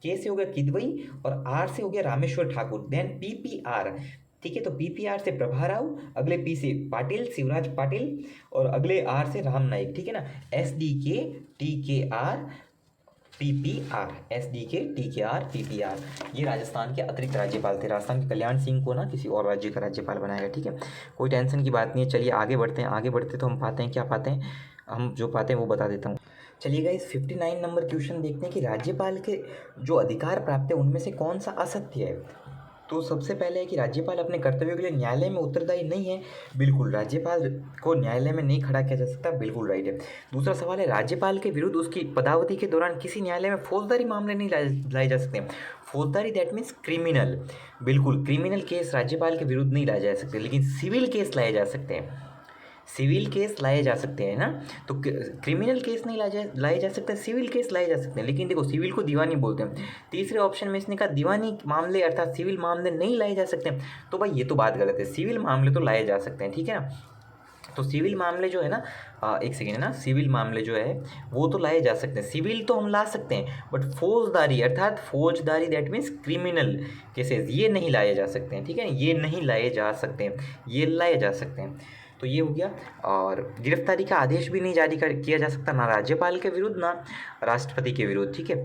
K से हो गया किदवई, और R से हो गया रामेश्वर ठाकुर। देन PPR, ठीक है। तो PPR से प्रभा राव, अगले P से पाटिल शिवराज पाटिल, और अगले R से राम नाइक, ठीक है ना। SDK TKR PPR, SDK TKR PPR, ये राजस्थान के अतिरिक्त राज्यपाल थे। राजस्थान के कल्याण सिंह को ना किसी और राज्य का राज्यपाल बनाया गया, ठीक है। कोई टेंशन की बात नहीं है। चलिए आगे बढ़ते हैं, आगे बढ़ते तो हम पाते हैं, क्या पाते हैं, हम जो पाते हैं वो बता देता हूँ। चलिए गाइस 59 नंबर क्वेश्चन देखते हैं कि राज्यपाल के जो अधिकार प्राप्त है उनमें से कौन सा असत्य है। तो सबसे पहले है कि राज्यपाल अपने कर्तव्यों के लिए न्यायालय में उत्तरदायी नहीं है। बिल्कुल, राज्यपाल को न्यायालय में नहीं खड़ा किया जा सकता, बिल्कुल राइट है। दूसरा सवाल है, राज्यपाल के विरुद्ध उसकी पदावधि के दौरान किसी न्यायालय में फौजदारी मामले नहीं लाए जा सकते। फौजदारी दैट मीन्स क्रिमिनल, बिल्कुल क्रिमिनल केस राज्यपाल के विरुद्ध नहीं लाए जा सकते, लेकिन सिविल केस लाए जा सकते हैं, सिविल केस लाए जा सकते हैं ना। तो क्रिमिनल केस नहीं लाए जा सकते, सिविल केस लाए जा सकते हैं। लेकिन देखो, सिविल को दीवानी बोलते हैं। तीसरे ऑप्शन में इसने कहा दीवानी मामले अर्थात सिविल मामले नहीं लाए जा सकते। तो भाई ये तो बात गलत है, सिविल मामले तो लाए जा सकते हैं, ठीक है ना। तो सिविल मामले जो है ना, एक सेकेंड है ना, सिविल मामले जो है वो तो लाए जा सकते हैं, सिविल तो हम ला सकते हैं, बट फौजदारी अर्थात फौजदारी दैट मीन्स क्रिमिनल केसेस ये नहीं लाए जा सकते हैं, ठीक है। ये नहीं लाए जा सकते हैं, ये लाए जा सकते हैं। तो ये हो गया। और गिरफ्तारी का आदेश भी नहीं जारी किया जा सकता, ना राज्यपाल के विरुद्ध ना राष्ट्रपति के विरुद्ध, ठीक है।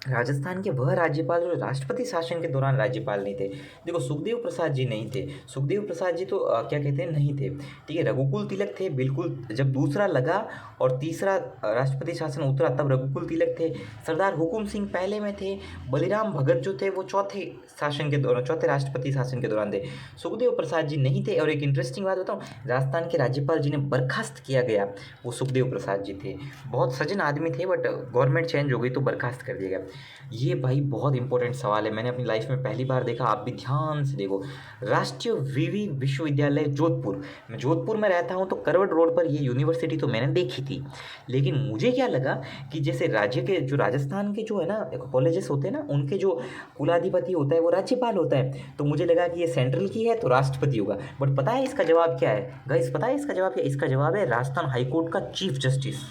राजस्थान के वह राज्यपाल जो राष्ट्रपति शासन के दौरान राज्यपाल नहीं थे। देखो, सुखदेव प्रसाद जी नहीं थे, सुखदेव प्रसाद जी तो क्या कहते हैं, नहीं थे, ठीक है। रघुकुल तिलक थे, बिल्कुल, जब दूसरा लगा और तीसरा राष्ट्रपति शासन उतरा तब रघुकुल तिलक थे। सरदार हुकुम सिंह पहले में थे। बलिराम भगत जो थे वो चौथे शासन के दौरान, चौथे राष्ट्रपति शासन के दौरान थे। सुखदेव प्रसाद जी नहीं थे। और एक इंटरेस्टिंग बात बताऊँ, राजस्थान के राज्यपाल जिन्हें बर्खास्त किया गया वो सुखदेव प्रसाद जी थे। बहुत सज्जन आदमी थे, बट गवर्नमेंट चेंज हो गई तो बर्खास्त कर दिया गया। ये भाई बहुत इंपॉर्टेंट सवाल है, मैंने अपनी लाइफ में पहली बार देखा, आप भी ध्यान से देखो। राष्ट्रीय विवि विश्वविद्यालय जोधपुर, मैं जोधपुर में रहता हूँ तो करवट रोड पर ये यूनिवर्सिटी तो मैंने देखी थी। लेकिन मुझे क्या लगा कि जैसे राज्य के जो राजस्थान के जो है ना कॉलेजेस होते हैं ना, उनके जो कुलाधिपति होता है वो राज्यपाल होता है। तो मुझे लगा कि ये सेंट्रल की है तो राष्ट्रपति होगा। बट पता है इसका जवाब क्या है गाइस, पता है इसका जवाब क्या है? इसका जवाब है राजस्थान हाईकोर्ट का चीफ जस्टिस।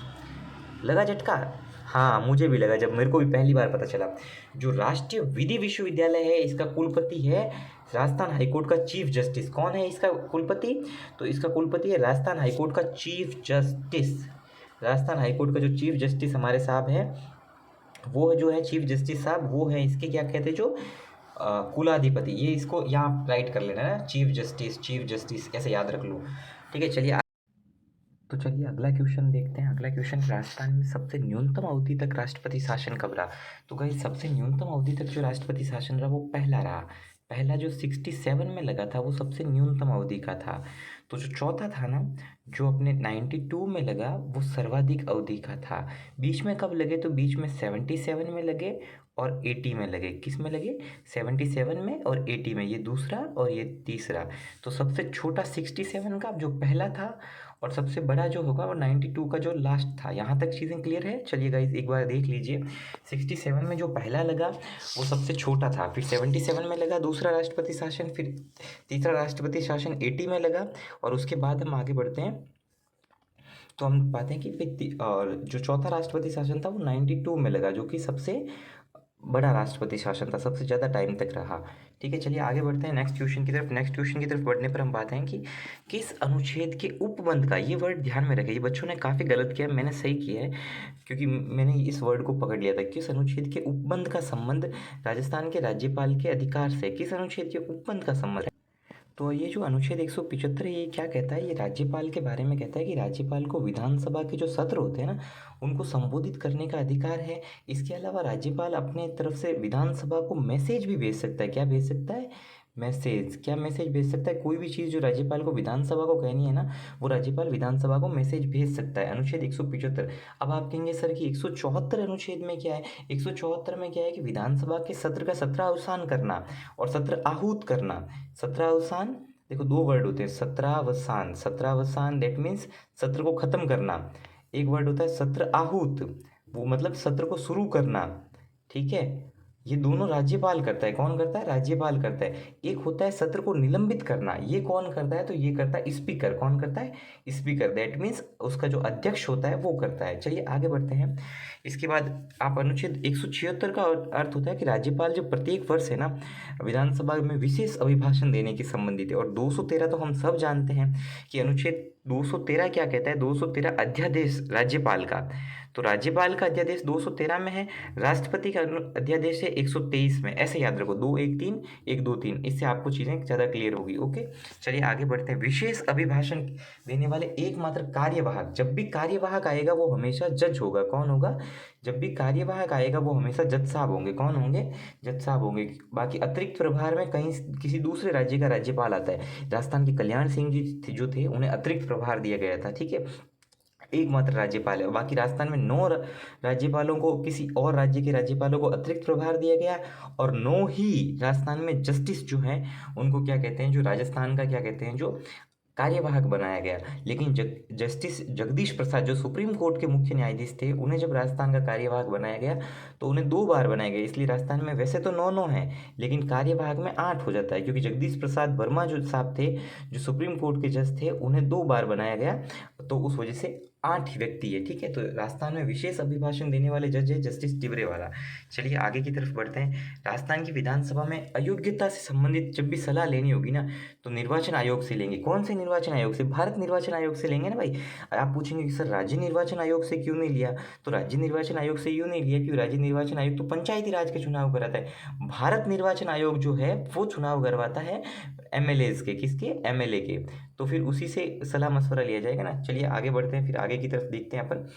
लगा झटका? हाँ, मुझे भी लगा जब मेरे को भी पहली बार पता चला। जो राष्ट्रीय विधि विश्वविद्यालय है इसका कुलपति है राजस्थान हाईकोर्ट का चीफ जस्टिस। कौन है इसका कुलपति? तो इसका कुलपति है राजस्थान हाईकोर्ट का चीफ जस्टिस। राजस्थान हाईकोर्ट का जो चीफ जस्टिस हमारे साहब है, वो जो है चीफ जस्टिस साहब, वो है इसके क्या कहते हैं जो कुलाधिपति। ये इसको यहाँ राइट कर लेना है, चीफ जस्टिस, चीफ जस्टिस ऐसे याद रख लो, ठीक है। तो चलिए अगला क्वेश्चन देखते हैं। अगला क्वेश्चन, राजस्थान में सबसे न्यूनतम अवधि तक राष्ट्रपति शासन कब रहा? तो गाइस सबसे न्यूनतम अवधि तक जो राष्ट्रपति शासन रहा वो पहला रहा। पहला जो 67 में लगा था वो सबसे न्यूनतम अवधि का था। तो जो चौथा था ना, जो अपने 92 में लगा वो सर्वाधिक अवधि का था। बीच में कब लगे? तो बीच में 77 में लगे और 80 में लगे। किस में लगे? 77 में और 80 में, ये दूसरा और ये तीसरा। तो सबसे छोटा 67 का जो पहला था, और सबसे बड़ा जो होगा वो 92 का जो लास्ट था। यहाँ तक चीज़ें क्लियर है? चलिए गाइज एक बार देख लीजिए। 67 में जो पहला लगा वो सबसे छोटा था, फिर 77 में लगा दूसरा राष्ट्रपति शासन, फिर तीसरा राष्ट्रपति शासन 80 में लगा, और उसके बाद हम आगे बढ़ते हैं तो हम पाते हैं कि और जो चौथा राष्ट्रपति शासन था वो 92 में लगा, जो कि सबसे बड़ा राष्ट्रपति शासन था, सबसे ज़्यादा टाइम तक रहा। ठीक है, चलिए आगे बढ़ते हैं नेक्स्ट क्वेश्चन की तरफ। नेक्स्ट क्वेश्चन की तरफ बढ़ने पर हम बात है कि किस अनुच्छेद के उपबंध का, ये वर्ड ध्यान में रखें, ये बच्चों ने काफ़ी गलत किया, मैंने सही किया है क्योंकि मैंने इस वर्ड को पकड़ लिया था। किस अनुच्छेद के उपबंध का संबंध राजस्थान के राज्यपाल के अधिकार से, किस अनुच्छेद के उपबंध का संबंध है? तो ये जो अनुच्छेद 175 है, ये क्या कहता है? ये राज्यपाल के बारे में कहता है कि राज्यपाल को विधानसभा के जो सत्र होते हैं ना, उनको संबोधित करने का अधिकार है। इसके अलावा राज्यपाल अपने तरफ से विधानसभा को मैसेज भी भेज सकता है। क्या भेज सकता है? मैसेज। क्या मैसेज भेज सकता है? कोई भी चीज़ जो राज्यपाल को विधानसभा को कहनी है ना, वो राज्यपाल विधानसभा को मैसेज भेज सकता है। अनुच्छेद 175। अब आप कहेंगे सर कि 174 अनुच्छेद में क्या है? 174 में क्या है कि विधानसभा के सत्र का सत्रावसान करना और सत्र आहूत करना। सत्रावसान, देखो दो वर्ड होते हैं, सत्रावसान। सत्रावसान दैट मीन्स सत्र को खत्म करना। एक वर्ड होता है सत्र आहूत, वो मतलब सत्र को शुरू करना। ठीक है, ये दोनों राज्यपाल करता है। कौन करता है? राज्यपाल करता है। एक होता है सत्र को निलंबित करना, ये कौन करता है? तो ये करता है स्पीकर। कौन करता है? स्पीकर। दैट मीन्स उसका जो अध्यक्ष होता है वो करता है। चलिए आगे बढ़ते हैं। इसके बाद आप अनुच्छेद 176 का अर्थ होता है कि राज्यपाल जो प्रत्येक वर्ष है ना, विधानसभा में विशेष अभिभाषण देने के संबंधित है। और 213 तो हम सब जानते हैं कि अनुच्छेद 213 क्या कहता है? 213 अध्यादेश राज्यपाल का। तो राज्यपाल का अध्यादेश 213 में है, राष्ट्रपति का अध्यादेश है 123 में। ऐसे याद रखो, 213 123, इससे आपको चीज़ें ज़्यादा क्लियर होगी। ओके, चलिए आगे बढ़ते हैं। विशेष अभिभाषण देने वाले एकमात्र कार्यवाहक, जब भी कार्यवाहक आएगा वो हमेशा जज होगा। कौन होगा? जब भी कार्यवाहक आएगा वो हमेशा जज साहब होंगे। कौन होंगे? जज साहब होंगे। बाकी अतिरिक्त प्रभार में कहीं किसी दूसरे राज्य का राज्यपाल आता है। राजस्थान के कल्याण सिंह जी जो थे, उन्हें अतिरिक्त प्रभार दिया गया था। ठीक है, एकमात्र राज्यपाल है। बाकी राजस्थान में 9 राज्यपालों को, किसी और राज्य के राज्यपालों को अतिरिक्त प्रभार दिया गया। और 9 ही राजस्थान में जस्टिस जो हैं उनको क्या कहते हैं? जो राजस्थान का क्या कहते हैं? जो कार्यवाहक बनाया गया। लेकिन जस्टिस जगदीश प्रसाद जो सुप्रीम कोर्ट के मुख्य न्यायाधीश थे, उन्हें जब राजस्थान का कार्यवाहक बनाया गया तो उन्हें 2 बार बनाया गया। इसलिए राजस्थान में वैसे तो 9 है, लेकिन कार्यवाहक में 8 हो जाता है, क्योंकि जगदीश प्रसाद वर्मा जो साहब थे, जो सुप्रीम कोर्ट के जज थे, उन्हें 2 बार बनाया गया, तो उस वजह से 8 ही व्यक्ति है। ठीक है, तो राजस्थान में विशेष अभिभाषण देने वाले जज है जस्टिस टिबरेवाला। चलिए आगे की तरफ बढ़ते हैं। राजस्थान की विधानसभा में अयोग्यता से संबंधित जब भी सलाह लेनी होगी ना, तो निर्वाचन आयोग से लेंगे। कौन से निर्वाचन आयोग से? भारत निर्वाचन आयोग से लेंगे ना भाई। आप पूछेंगे कि सर राज्य निर्वाचन आयोग से क्यों नहीं लिया? तो राज्य निर्वाचन आयोग से यूँ नहीं लिया क्योंकि राज्य निर्वाचन आयोग तो पंचायती राज के चुनाव कराता है। भारत निर्वाचन आयोग जो है वो चुनाव करवाता है एमएलएज के। किसके? एमएलए के। तो फिर उसी से सलाह मशवरा लिया जाएगा ना। चलिए आगे बढ़ते हैं, फिर आगे की तरफ देखते हैं अपन।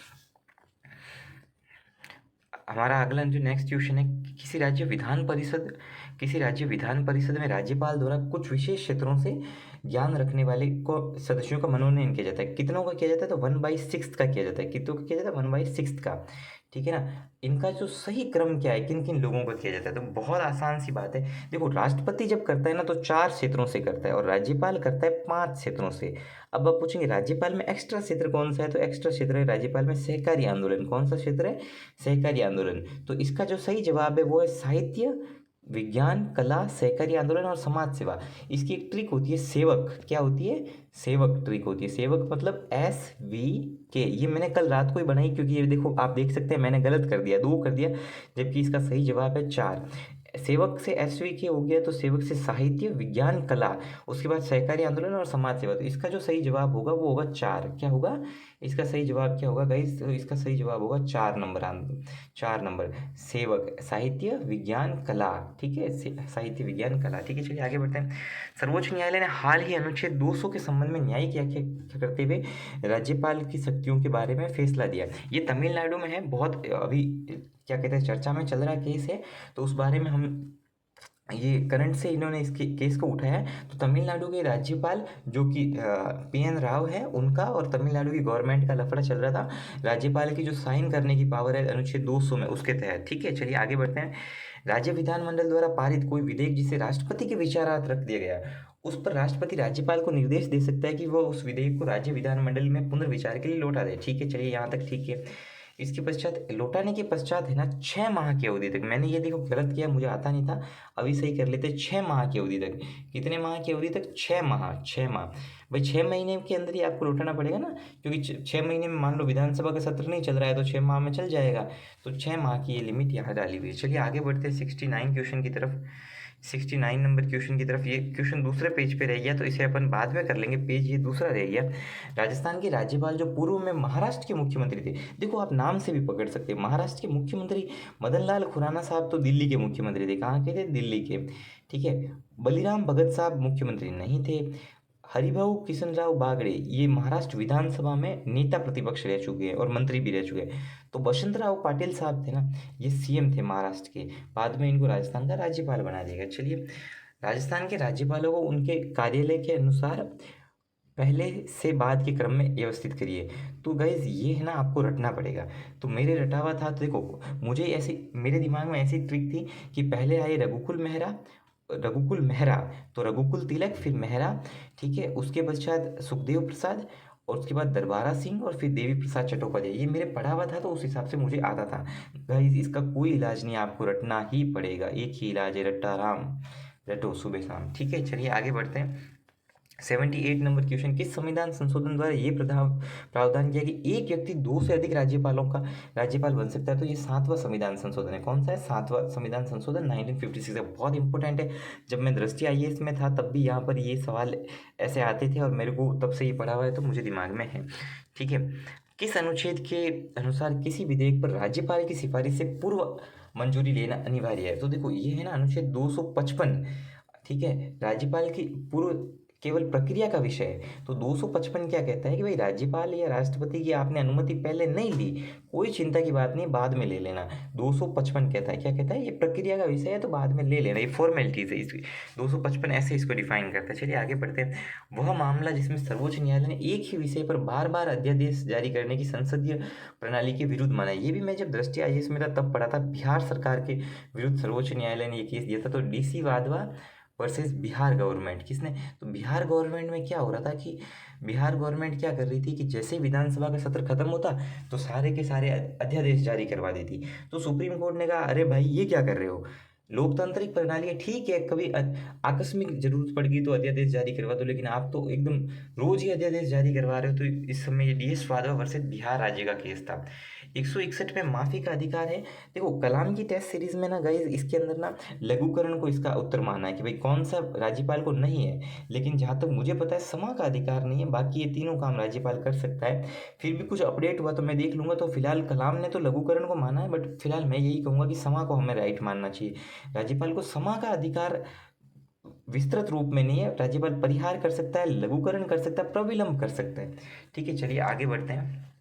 हमारा अगला जो नेक्स्ट क्वेश्चन है, किसी राज्य विधान परिषद में राज्यपाल द्वारा कुछ विशेष क्षेत्रों से ज्ञान रखने वाले को सदस्यों का मनोनयन किया जाता है। कितनों का किया जाता है? तो 1/6 का किया जाता है। कितनों का किया जाता है? 1/6 का। ठीक है ना। इनका जो सही क्रम क्या है, किन किन लोगों का किया जाता है? तो बहुत आसान सी बात है। देखो, राष्ट्रपति जब करता है ना तो 4 क्षेत्रों से करता है और राज्यपाल करता है 5 क्षेत्रों से। अब आप पूछेंगे राज्यपाल में एक्स्ट्रा क्षेत्र कौन सा है? तो एक्स्ट्रा क्षेत्र है राज्यपाल में सहकारी आंदोलन। कौन सा क्षेत्र है? सहकारी आंदोलन। तो इसका जो सही जवाब है वो है साहित्य, विज्ञान, कला, सहकारी आंदोलन और समाज सेवा। इसकी एक ट्रिक होती है सेवक। क्या होती है? सेवक ट्रिक होती है। सेवक मतलब SVK। ये मैंने कल रात को ही बनाई, क्योंकि ये देखो आप देख सकते हैं मैंने गलत कर दिया, 2 कर दिया, जबकि इसका सही जवाब है 4। सेवक से SVK हो गया, तो सेवक से साहित्य, विज्ञान, कला, उसके बाद सहकारी आंदोलन और समाज सेवा। तो इसका जो सही जवाब होगा वो होगा 4। क्या होगा? इसका सही जवाब क्या होगा गाइस? तो इसका सही जवाब होगा 4 नंबर। 4 नंबर, सेवक, साहित्य, विज्ञान, कला। ठीक है, साहित्य, विज्ञान, कला। ठीक है, चलिए आगे बढ़ते हैं। सर्वोच्च न्यायालय ने हाल ही अनुच्छेद 200 के संबंध में न्यायिक क्या करते हुए राज्यपाल की शक्तियों के बारे में फैसला दिया। ये तमिलनाडु में है, बहुत अभी क्या कहते हैं चर्चा में चल रहा केस है, तो उस बारे में हम ये करंट से इन्होंने इसके केस को उठाया है। तो तमिलनाडु के राज्यपाल जो कि PN राव है, उनका और तमिलनाडु की गवर्नमेंट का लफड़ा चल रहा था। राज्यपाल की जो साइन करने की पावर है अनुच्छेद 200 में, उसके तहत। ठीक है, चलिए आगे बढ़ते हैं। राज्य विधानमंडल द्वारा पारित कोई विधेयक जिसे राष्ट्रपति के विचारार्थ रख दिया गया, उस पर राष्ट्रपति राज्यपाल को निर्देश दे सकता है कि वो उस विधेयक को राज्य विधानमंडल में पुनर्विचार के लिए लौटा दे। ठीक है, चलिए यहाँ तक ठीक है। इसके पश्चात लौटाने के पश्चात है ना 6 माह की अवधि तक, मैंने ये देखो गलत किया, मुझे आता नहीं था, अभी सही कर लेते, 6 माह की अवधि तक। कितने माह की अवधि तक? 6 माह, 6 माह। भाई 6 महीने के अंदर ही आपको लौटाना पड़ेगा ना, क्योंकि 6 महीने में मान लो विधानसभा का सत्र नहीं चल रहा है तो 6 माह में चल जाएगा। तो 6 माह की ये लिमिट यहाँ डाली हुई है। चलिए आगे बढ़ते हैं 69 क्वेश्चन की तरफ। 69 नंबर क्वेश्चन की तरफ। ये क्वेश्चन दूसरे पेज पे रह गया तो इसे अपन बाद में कर लेंगे, पेज ये दूसरा रह गया। राजस्थान के राज्यपाल जो पूर्व में महाराष्ट्र के मुख्यमंत्री थे, देखो आप नाम से भी पकड़ सकते हैं, महाराष्ट्र के मुख्यमंत्री मदन लाल खुराना साहब तो दिल्ली के मुख्यमंत्री थे। कहाँ के थे? दिल्ली के। ठीक है। बलिराम भगत साहब मुख्यमंत्री नहीं थे। हरिभाऊ किशनराव बागड़े ये महाराष्ट्र विधानसभा में नेता प्रतिपक्ष रह चुके हैं और मंत्री भी रह चुके हैं। तो बसंतराव पाटिल साहब थे ना, ये सीएम थे महाराष्ट्र के। बाद में इनको राजस्थान का राज्यपाल बना दिया गया। चलिए, राजस्थान के राज्यपालों को उनके कार्यालय के अनुसार पहले से बाद के क्रम में व्यवस्थित करिए। तो गाइज ये है ना, आपको रटना पड़ेगा। तो मेरे रटा हुआ था, तो देखो मुझे ऐसी, मेरे दिमाग में ऐसी ट्रिक थी कि पहले आए रघुकुल मेहरा, रघुकुल मेहरा, तो रघुकुल तिलक, फिर मेहरा। ठीक है। उसके पश्चात सुखदेव प्रसाद, और उसके बाद दरबारा सिंह, और फिर देवी प्रसाद चट्टोपाध्याय। ये मेरे पढ़ा हुआ था तो उस हिसाब से मुझे आता था। गाइज इसका कोई इलाज नहीं, आपको रटना ही पड़ेगा। एक ही इलाज है, रट्टा राम, रटो सुबह शाम। ठीक है। चलिए आगे बढ़ते हैं। 78 नंबर क्वेश्चन। किस संविधान संशोधन द्वारा ये प्रावधान किया कि एक व्यक्ति 2 से अधिक राज्यपालों का राज्यपाल बन सकता है? तो ये 7वां संविधान संशोधन है। कौन सा है? 7वां संविधान संशोधन 1956 है। बहुत इंपॉर्टेंट है। जब मैं दृष्टि आईएएस में था तब भी यहाँ पर ये सवाल ऐसे आते थे और मेरे को तब से ये पढ़ा हुआ है तो मुझे दिमाग में है। ठीक है। किस अनुच्छेद के अनुसार किसी विधेयक पर राज्यपाल की सिफारिश से पूर्व मंजूरी लेना अनिवार्य है? तो देखो ये है ना अनुच्छेद 255। ठीक है। राज्यपाल की पूर्व केवल प्रक्रिया का विषय है। तो 255 क्या कहता है कि भाई राज्यपाल या राष्ट्रपति की आपने अनुमति पहले नहीं ली, कोई चिंता की बात नहीं, बाद में ले लेना। 255 कहता है, क्या कहता है? ये प्रक्रिया का विषय है तो बाद में ले लेना, ये फॉर्मेलिटीज है इसकी। 255 ऐसे इसको डिफाइन करता है। चलिए आगे बढ़ते हैं। वह मामला जिसमें सर्वोच्च न्यायालय ने एक ही विषय पर बार बार अध्यादेश जारी करने की संसदीय प्रणाली के विरुद्ध माना, ये भी मैं जब दृष्टि आईएएस में था तब पढ़ा था। बिहार सरकार के विरुद्ध सर्वोच्च न्यायालय ने ये केस दिया था। तो DC Wadhwa versus Bihar government, किसने? तो बिहार गवर्नमेंट में क्या हो रहा था कि बिहार गवर्नमेंट क्या कर रही थी कि जैसे ही विधानसभा का सत्र खत्म होता तो सारे के सारे अध्यादेश जारी करवा देती। तो सुप्रीम कोर्ट ने कहा अरे भाई ये क्या कर रहे हो, लोकतांत्रिक प्रणाली है, ठीक है कभी आकस्मिक जरूरत पड़ गई तो अध्यादेश जारी करवा दो, लेकिन आप तो एकदम रोज ही अध्यादेश जारी करवा रहे हो। तो इस समय ये डीएस वाधवा वर्सेस बिहार राज्य का केस था। 161 में माफी का अधिकार है। देखो कलाम की टेस्ट सीरीज में ना गाइज इसके अंदर ना लघुकरण को इसका उत्तर माना है कि भाई कौन सा राज्यपाल को नहीं है, लेकिन जहाँ तक मुझे पता है समा का अधिकार नहीं है, बाकी ये तीनों काम राज्यपाल कर सकता है। फिर भी कुछ अपडेट हुआ तो मैं देख लूंगा। तो फिलहाल कलाम ने तो लघुकरण को माना है, बट फिलहाल मैं यही कहूंगा कि समा को हमें राइट मानना चाहिए। राज्यपाल को समा का अधिकार विस्तृत रूप में नहीं है। राज्यपाल परिहार कर सकता है, लघुकरण कर सकता है, प्रविलंब कर सकता है। ठीक है। चलिए आगे बढ़ते हैं।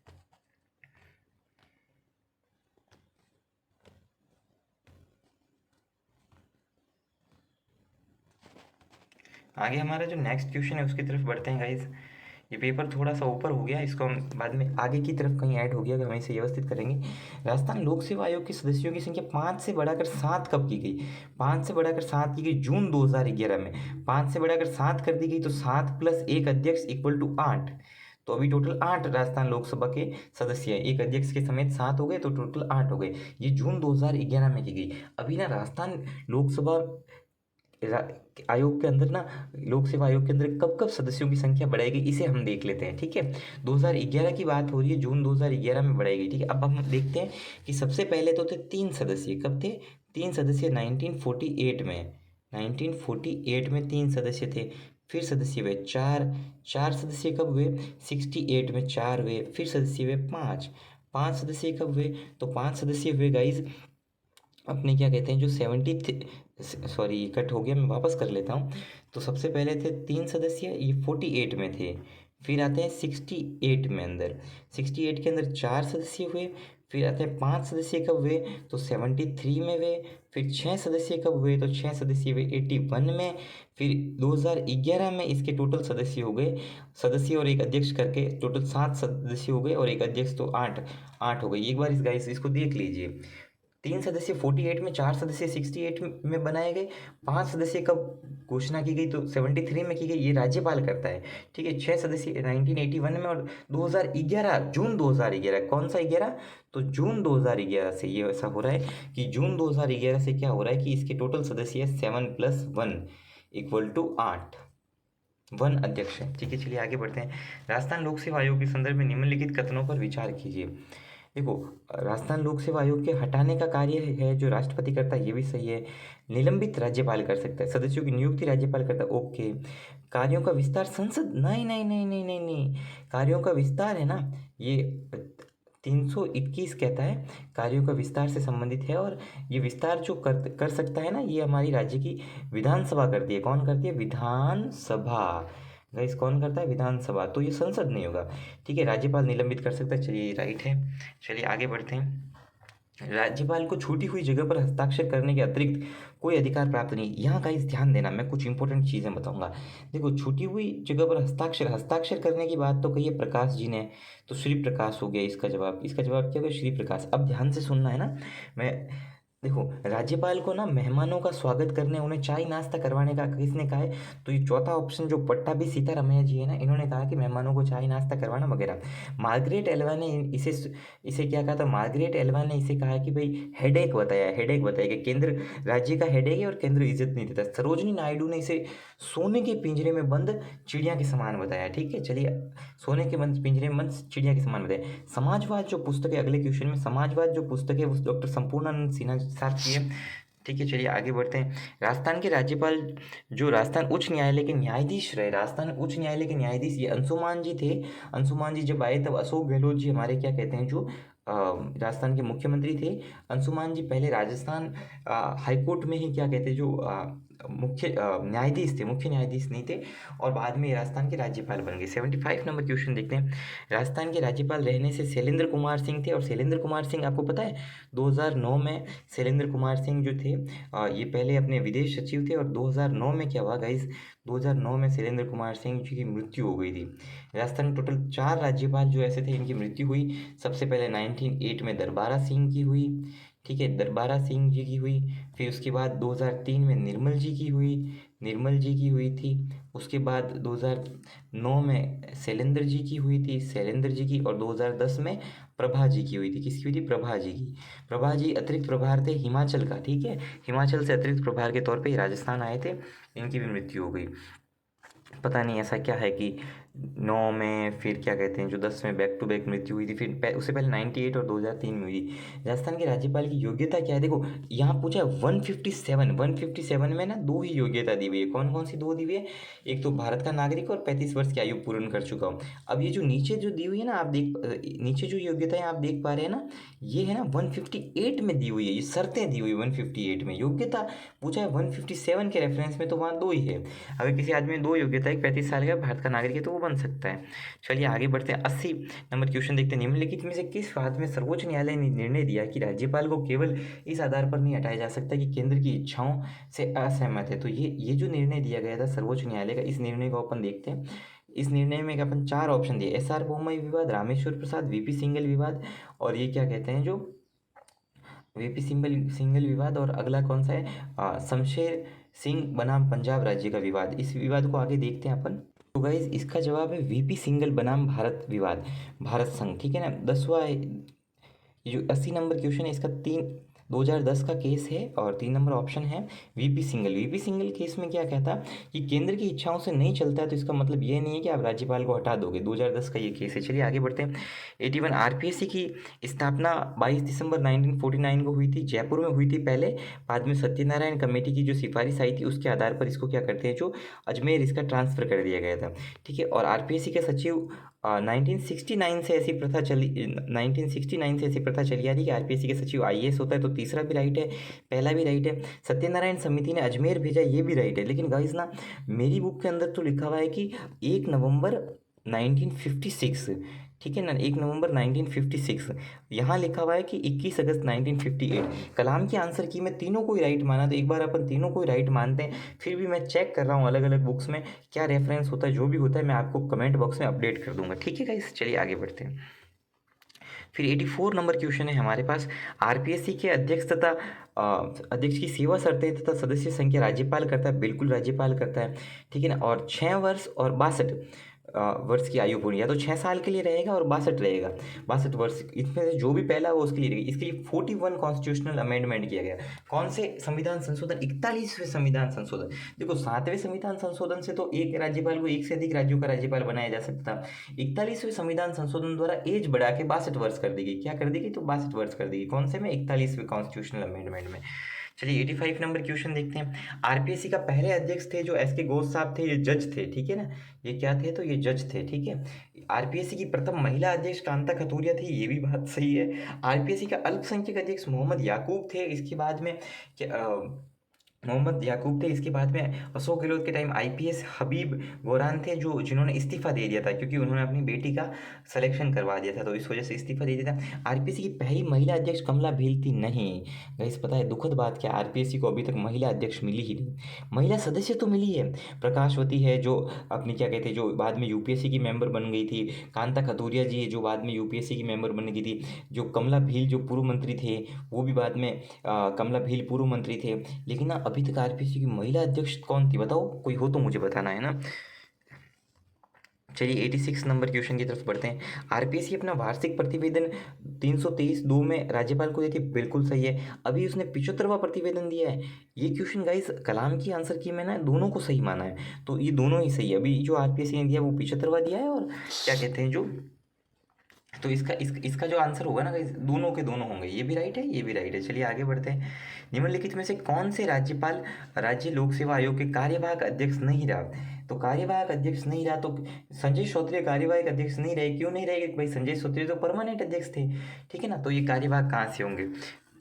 आगे हमारा जो नेक्स्ट क्वेश्चन है उसकी तरफ बढ़ते हैं गाइज। ये पेपर थोड़ा सा ऊपर हो गया, इसको हम बाद में आगे की तरफ कहीं ऐड हो गया कि हम इसे व्यवस्थित करेंगे। राजस्थान लोक सेवा आयोग के सदस्यों की संख्या 5 से बढ़ाकर 7 कब की गई? 5 से बढ़ाकर 7 की गई जून 2011 में। 5 से बढ़ाकर 7 कर दी गई तो 7 + 1 अध्यक्ष इक्वल टू 8। तो अभी टोटल 8 राजस्थान लोकसभा के सदस्य हैं, एक अध्यक्ष के समेत 7 हो गए तो टोटल 8 हो गए। ये जून 2011 में की गई। अभी ना राजस्थान लोकसभा आयोग के अंदर ना, लोक सेवा आयोग के अंदर कब कब सदस्यों की संख्या बढ़ाई गई इसे हम देख लेते हैं। ठीक है। 2011 की बात हो रही है, जून 2011 में बढ़ाई गई। ठीक है। अब हम देखते हैं कि सबसे पहले तो थे 3 सदस्य। कब थे? 3 सदस्य 1948 में। 1948 में 3 सदस्य थे। फिर सदस्य हुए 4। 4 सदस्य कब हुए? 68 में 4 हुए। फिर सदस्य हुए 5। 5 सदस्य कब हुए? तो 5 सदस्य हुए गाइज अपने क्या कहते हैं जो 70, कट हो गया, मैं वापस कर लेता हूँ। तो सबसे पहले थे 3 सदस्य, ये 48 में थे। फिर आते हैं 68 में अंदर, 68 के अंदर 4 सदस्य हुए। फिर आते हैं 5 सदस्य कब हुए? तो 73 में हुए। फिर 6 सदस्य कब हुए? तो 6 सदस्य हुए 81 में। फिर 2011 में इसके टोटल सदस्य हो गए, सदस्य और एक अध्यक्ष करके टोटल 7 सदस्य हो गए, और एक अध्यक्ष तो 8 8 हो गए। एक बार इस गाइस इसको देख लीजिए। 3 सदस्य 48 में, 4 सदस्य 68 में बनाए गए, 5 सदस्य कब घोषणा की गई तो 73 में की गई, ये राज्यपाल करता है। ठीक है, 6 सदस्य 1981 में, और 2011 जून 2011, कौन सा 11, तो जून 2011 से ये ऐसा हो रहा है कि जून 2011 से क्या हो रहा है कि इसके टोटल सदस्य है 7 + 1 = 8, 1 अध्यक्ष है। ठीक है, चलिए आगे बढ़ते हैं। राजस्थान लोक सेवा आयोग के संदर्भ में निम्नलिखित कथनों पर विचार कीजिए। देखो, राजस्थान लोक सेवा आयोग के हटाने का कार्य है जो राष्ट्रपति करता है, ये भी सही है। निलंबित राज्यपाल कर सकता है, सदस्यों की नियुक्ति राज्यपाल करता है, ओके। कार्यों का विस्तार संसद, नहीं नहीं नहीं नहीं नहीं नहीं, कार्यों का विस्तार है ना, ये 321 कहता है कार्यों का विस्तार से संबंधित है, और ये विस्तार जो कर सकता है ना, ये हमारी राज्य की विधानसभा करती है। कौन करती है? विधानसभा। गाइस, कौन करता है? विधानसभा। तो ये संसद नहीं होगा। ठीक है, राज्यपाल निलंबित कर सकता है, चलिए ये राइट है। चलिए आगे बढ़ते हैं। राज्यपाल को छूटी हुई जगह पर हस्ताक्षर करने के अतिरिक्त कोई अधिकार प्राप्त नहीं। यहाँ गाइस ध्यान देना, मैं कुछ इंपॉर्टेंट चीज़ें बताऊंगा। देखो, छूटी हुई जगह पर हस्ताक्षर हस्ताक्षर करने की बात तो कही है प्रकाश जी ने, तो श्री प्रकाश हो गया इसका जवाब। इसका जवाब क्या होगा? श्री प्रकाश। अब ध्यान से सुनना है ना, मैं देखो, राज्यपाल को ना मेहमानों का स्वागत करने, उन्हें चाय नाश्ता करवाने का किसने कहा है? तो ये चौथा ऑप्शन जो पट्टाभी सीतारमैया जी है ना, इन्होंने कहा कि मेहमानों को चाय नाश्ता करवाना वगैरह। मार्गरेट एल्वा ने इसे इसे क्या कहा था? मार्गरेट एल्वा ने इसे कहा कि भाई हेडेक बताया, हेडेक बताया कि केंद्र राज्य का हेडेक है और केंद्र इज्जत नहीं देता। सरोजनी नायडू ने इसे सोने के पिंजरे में बंद चिड़िया के समान बताया। ठीक है, चलिए, सोने के बंद पिंजरे में बंद चिड़िया के समान बताया। समाजवाद जो पुस्तक है, अगले क्वेश्चन में समाजवाद जो पुस्तक है वो डॉक्टर संपूर्णानंद सिन्हा साहब की है। ठीक है, चलिए आगे बढ़ते हैं। राजस्थान के राज्यपाल जो राजस्थान उच्च न्यायालय के न्यायाधीश रहे, राजस्थान उच्च न्यायालय के न्यायाधीश ये अंशुमान जी थे। अंशुमान जी जब आए तब अशोक गहलोत जी हमारे क्या कहते हैं, जो राजस्थान के मुख्यमंत्री थे। अंशुमान जी पहले राजस्थान हाईकोर्ट में ही क्या कहते हैं, जो मुख्य न्यायाधीश थे, मुख्य न्यायाधीश नहीं थे, और बाद में राजस्थान के राज्यपाल बन गए। 75 नंबर क्वेश्चन देखते हैं। राजस्थान के राज्यपाल रहने से शैलेंद्र कुमार सिंह थे, और शैलेंद्र कुमार सिंह आपको पता है 2009 में शैलेंद्र कुमार सिंह जो थे ये पहले अपने विदेश सचिव थे, और 2009 में क्या हुआ गाइस, 2009 में शैलेंद्र कुमार सिंह जी की मृत्यु हो गई थी। राजस्थान में टोटल 4 राज्यपाल जो ऐसे थे इनकी मृत्यु हुई। सबसे पहले 1908 में दरबारा सिंह की हुई। ठीक है, दरबारा सिंह जी की हुई। फिर उसके बाद 2003 में निर्मल जी की हुई, निर्मल जी की हुई थी। उसके बाद 2009 में शैलेंद्र जी की हुई थी, शैलेंद्र जी की, और 2010 में प्रभा जी की हुई थी। किसकी हुई थी? प्रभा जी की। प्रभा जी अतिरिक्त प्रभार थे हिमाचल का। ठीक है, हिमाचल से अतिरिक्त प्रभार के तौर पे राजस्थान आए थे, इनकी भी मृत्यु हो गई। पता नहीं ऐसा क्या है कि 9 में, फिर क्या कहते हैं जो 10 में बैक टू बैक मृत्यु हुई थी, फिर उससे पहले 98 और 2003 में हुई थी। राजस्थान के राज्यपाल की योग्यता क्या है? देखो, यहाँ पूछा है 157 में ना 2 ही योग्यता दी हुई है। कौन कौन सी 2 दी हुई है? एक तो भारत का नागरिक और 35 वर्ष की आयु पूर्ण कर चुका हो। अब ये जो नीचे जो दी हुई है ना, आप नीचे जो योग्यताएं आप देख पा रहे हैं ना, ये है ना 158 में दी हुई है, ये शर्तें दी हुई है 158 में। योग्यता पूछा है 157 के रेफरेंस में, तो वहाँ 2 ही है। अगर किसी आदमी में 2 योग्यता है, 35 साल का भारत का नागरिक है, तो वो बन सकता है। चलिए आगे बढ़ते हैं। 80 नंबर क्वेश्चन देखते हैं। निम्नलिखित में से किस बात में सर्वोच्च न्यायालय ने निर्णय दिया कि राज्यपाल को केवल इस आधार पर नहीं हटाया जा सकता कि केंद्र की इच्छाओं से असहमत है? तो ये जो निर्णय दिया गया था सर्वोच्च न्यायालय का, इस निर्णय को अपन देखते हैं। इस निर्णय में अपन 4 ऑप्शन दिए, SR बोम्मई विवाद, रामेश्वर प्रसाद, VP सिंघल विवाद, और ये क्या कहते हैं जो VP सिंघल विवाद, और अगला कौन सा है? शमशेर सिंह बनाम पंजाब राज्य का विवाद। इस विवाद को आगे देखते हैं अपन। तो गाइज इसका जवाब है VP सिंघल बनाम भारत विवाद, भारत संघ। ठीक है ना, 10वां ये जो 80 नंबर क्वेश्चन है इसका 2010 का केस है, और 3 नंबर ऑप्शन है VP Singhal. VP Singhal case में क्या कहता कि केंद्र की इच्छाओं से नहीं चलता है, तो इसका मतलब ये नहीं है कि आप राज्यपाल को हटा दोगे। 2010 का ये केस है। चलिए आगे बढ़ते हैं। 81 RPSC की स्थापना 22 दिसंबर 1949 को हुई थी, जयपुर में हुई थी पहले। बाद में सत्यनारायण कमेटी की जो सिफारिश आई थी उसके आधार पर इसको क्या करते हैं, जो अजमेर इसका ट्रांसफ़र कर दिया गया था। ठीक है, और RPSC के सचिव 1969 से ऐसी प्रथा चली 1969 से ऐसी प्रथा चली आ रही कि RPSC के सचिव IAS होता है, तो तीसरा भी राइट है, पहला भी राइट है। सत्यनारायण समिति ने अजमेर भेजा, ये भी राइट है। लेकिन गाइस ना, मेरी बुक के अंदर तो लिखा हुआ है कि 1 नवंबर 1956। ठीक है ना, 1 नवंबर 1956। यहाँ लिखा हुआ है कि 21 अगस्त 1958। कलाम की आंसर की मैं तीनों को ही राइट माना, तो एक बार अपन तीनों को ही राइट मानते हैं। फिर भी मैं चेक कर रहा हूँ अलग अलग बुक्स में क्या रेफरेंस होता है, जो भी होता है मैं आपको कमेंट बॉक्स में अपडेट कर दूंगा। ठीक है गाइस, चलिए आगे बढ़ते हैं। फिर 84 नंबर क्वेश्चन है हमारे पास, आरपीएससी के अध्यक्ष तथा अध्यक्ष की सेवा शर्तें तथा सदस्य संख्या राज्यपाल करता है, बिल्कुल राज्यपाल करता है, ठीक है ना। और 6 वर्ष और 62 वर्ष की आयु पूरी, या तो 6 साल के लिए रहेगा और 62 रहेगा, 62 वर्ष, इसमें से जो भी पहला वो उसके लिए रहेगी। इसके लिए 41 कॉन्स्टिट्यूशनल अमेंडमेंट किया गया। कौन से संविधान संशोधन? 41वें संविधान संशोधन। देखो 7वें संविधान संशोधन से तो एक राज्यपाल को एक से अधिक राज्यों का राज्यपाल बनाया जा सकता। 41वें संविधान संशोधन द्वारा एज बढ़ा के 62 वर्ष कर दी गई। क्या कर दी गई? तो 62 वर्ष कर दी गई। कौन से में? 41वें कॉन्स्टिट्यूशनल अमेंडमेंट में। चलिए 85 नंबर क्वेश्चन देखते हैं। आरपीएससी का पहले अध्यक्ष थे जो एस के घोष साहब थे, ये जज थे, ठीक है ना। ये क्या थे? तो ये जज थे, ठीक है। आरपीएससी की प्रथम महिला अध्यक्ष कांता खतूरिया थी, ये भी बात सही है। आरपीएससी का अल्पसंख्यक अध्यक्ष मोहम्मद याकूब थे। इसके बाद में मोहम्मद याकूब थे। इसके बाद में अशोक गहलोत के टाइम आईपीएस हबीब गौरान थे, जो जिन्होंने इस्तीफा दे दिया था क्योंकि उन्होंने अपनी बेटी का सिलेक्शन करवा दिया था, तो इस वजह से इस्तीफा दे दिया था। आरपीएससी की पहली महिला अध्यक्ष कमला भील थी। नहीं गाइस, पता है दुखद बात क्या? आरपीएससी को अभी तक महिला अध्यक्ष मिली ही नहीं। महिला सदस्य तो मिली है, प्रकाशवती है जो अपनी क्या कहते हैं, जो बाद में यूपीएससी की मेंबर बन गई थी। कांता खतूरिया जी है जो बाद में यूपीएससी की मेंबर बन गई थी। जो कमला भील जो पूर्व मंत्री थे, वो भी बाद में कमला भील पूर्व मंत्री थे। लेकिन ना अभी तक आरपीएससी की महिला अध्यक्ष कौन थी बताओ? कोई हो तो मुझे बताना है ना। चलिए 86 नंबर क्वेश्चन की तरफ बढ़ते हैं। आरपीएससी अपना वार्षिक प्रतिवेदन 323(2) में राज्यपाल को देती है, बिल्कुल सही है। अभी उसने 75वां प्रतिवेदन दिया है। ये क्वेश्चन गाइस कलाम की आंसर की मैंने दोनों को सही माना है, तो ये दोनों ही सही है। अभी जो आरपीएससी ने दिया वो 75वां दिया है, और क्या कहते हैं जो, तो इसका जो आंसर होगा ना गाइस, दोनों के दोनों होंगे। ये भी राइट है, ये भी राइट है। चलिए आगे बढ़ते हैं। निम्नलिखित में से कौन से राज्यपाल राज्य लोक सेवा आयोग के कार्यवाहक अध्यक्ष नहीं रहा? तो कार्यवाहक अध्यक्ष नहीं रहा, तो संजय श्रोत्रिय कार्यवाहक अध्यक्ष नहीं रहे। क्यों नहीं रहे? भाई संजय श्रोत्रिय तो परमानेंट अध्यक्ष थे, ठीक है ना। तो ये कार्यवाहक कहाँ से होंगे?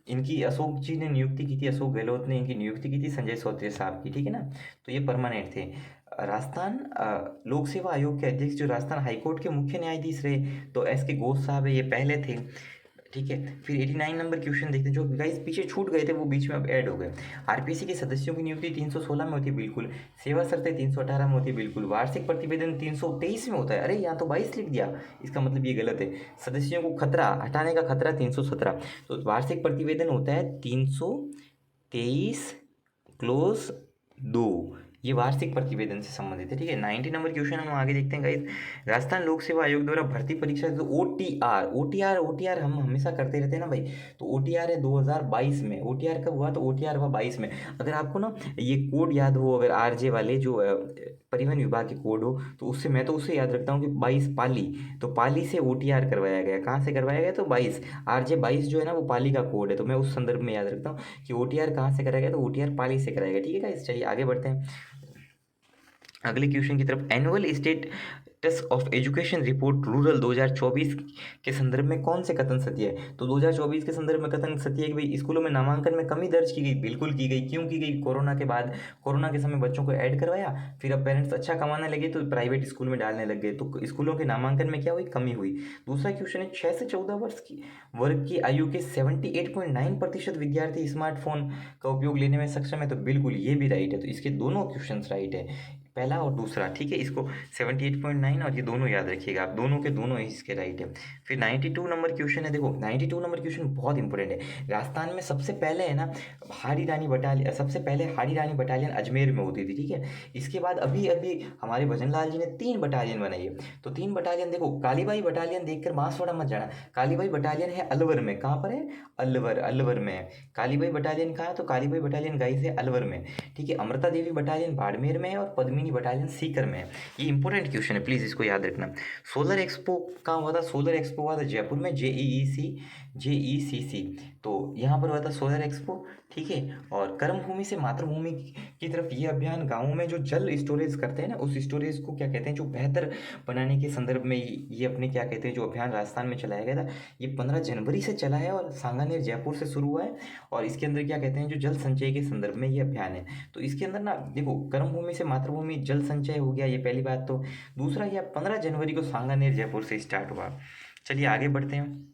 इनकी अशोक जी ने नियुक्ति की थी, अशोक गहलोत ने इनकी नियुक्ति की थी संजय श्रोत्रिय साहब की, ठीक है ना। तो ये परमानेंट थे। राजस्थान लोक सेवा आयोग के अध्यक्ष जो राजस्थान हाईकोर्ट के मुख्य न्यायाधीश रहे, तो एस के घोष साहब है, ये पहले थे, ठीक है। फिर 89 नंबर क्वेश्चन देखते हैं, जो गाइस पीछे छूट गए थे वो बीच में अब ऐड हो गए। आरपीसी के सदस्यों की नियुक्ति 316 में होती है, बिल्कुल। सेवा शर्तें 318 में होती है, बिल्कुल। वार्षिक प्रतिवेदन 323 में होता है। अरे यहाँ तो 22 लिख दिया, इसका मतलब ये गलत है। सदस्यों को खतरा हटाने का खतरा 317। तो वार्षिक प्रतिवेदन होता है 323 क्लोज 2, ये वार्षिक प्रतिवेदन से संबंधित है, ठीक है। 90 नंबर क्वेश्चन हम आगे देखते हैं गाइस। राजस्थान लोक सेवा आयोग द्वारा भर्ती परीक्षा जो ओटीआर हम हमेशा करते रहते हैं ना भाई, तो ओटीआर है 2022 में। ओटीआर कब हुआ? तो ओटीआर हुआ 22 में। अगर आपको ना ये कोड याद हो, अगर आरजे वाले जो परिवहन विभाग के कोड हो, तो उससे मैं तो उससे याद रखता हूँ कि 22 पाली, तो पाली से ओटीआर करवाया गया। कहाँ से करवाया गया? तो 22 आरजे 22 जो है ना वो पाली का कोड है, तो मैं उस संदर्भ में याद रखता हूँ कि ओटीआर कहाँ से कराया गया, तो ओटीआर पाली से कराया गया, ठीक है गाइस। चलिए आगे बढ़ते हैं अगले क्वेश्चन की तरफ। Annual status of education report rural 2024 के संदर्भ में कौन से कथन सत्य है? तो 2024 के संदर्भ में कथन सत्य है कि भाई स्कूलों में नामांकन में कमी दर्ज की गई, बिल्कुल की गई। क्यों की गई? कोरोना के बाद, कोरोना के समय बच्चों को ऐड करवाया, फिर अब पेरेंट्स अच्छा कमाने लगे तो प्राइवेट स्कूल में डालने लग गए, तो स्कूलों के नामांकन में क्या हुई? कमी हुई। दूसरा क्वेश्चन है 6 से 14 वर्ग की आयु के 78.9% विद्यार्थी स्मार्टफोन का उपयोग लेने में सक्षम है, तो बिल्कुल ये भी राइट है। तो इसके दोनों क्वेश्चन राइट है, पहला और दूसरा, ठीक है। इसको 78.9 और ये दोनों याद रखिएगा आप, दोनों के दोनों इसके राइट है। फिर 92 नंबर क्वेश्चन है, देखो 92 नंबर क्वेश्चन बहुत इंपॉर्टेंट है। राजस्थान में सबसे पहले है ना हाड़ी रानी बटालियन, सबसे पहले हाड़ी रानी बटालियन अजमेर में होती थी, ठीक है। इसके बाद अभी अभी हमारे भजन लाल जी ने 3 बटालियन बनाई है। तो 3 बटालियन देखो, कालीबाई बटालियन देखकर बांसवाड़ा मत जाना। कालीबाई बटालियन है अलवर में। कहाँ पर है? अलवर में है। कालीबाई बटालियन कहाँ है? तो कालीबाई बटालियन गाइस है अलवर में, ठीक है। अमृता देवी बटालियन बाड़मेर में है, और पद्मिनी बटालियन सीकर में है। ये इंपॉर्टेंट क्वेश्चन है, प्लीज़ इसको याद रखना। सोलर एक्सपो कहाँ हुआ था? सोलर एक्सपो हुआ था जयपुर में, JECC, तो यहाँ पर हुआ था सोलर एक्सपो, ठीक है। और कर्म भूमि से मातृभूमि की तरफ ये अभियान गाँवों में जो जल स्टोरेज करते हैं ना, उस स्टोरेज को क्या कहते हैं, जो बेहतर बनाने के संदर्भ में ये अपने क्या कहते हैं जो अभियान राजस्थान में चलाया गया था, ये 15 जनवरी से चला है और सांगानेर जयपुर से शुरू हुआ है। और इसके अंदर क्या कहते हैं, जो जल संचय के संदर्भ में ये अभियान है। तो इसके अंदर ना देखो, कर्म भूमि से मातृभूमि जल संचय हो गया, ये पहली बात। तो दूसरा यह 15 जनवरी को सांगानेर जयपुर से स्टार्ट हुआ। चलिए आगे बढ़ते हैं।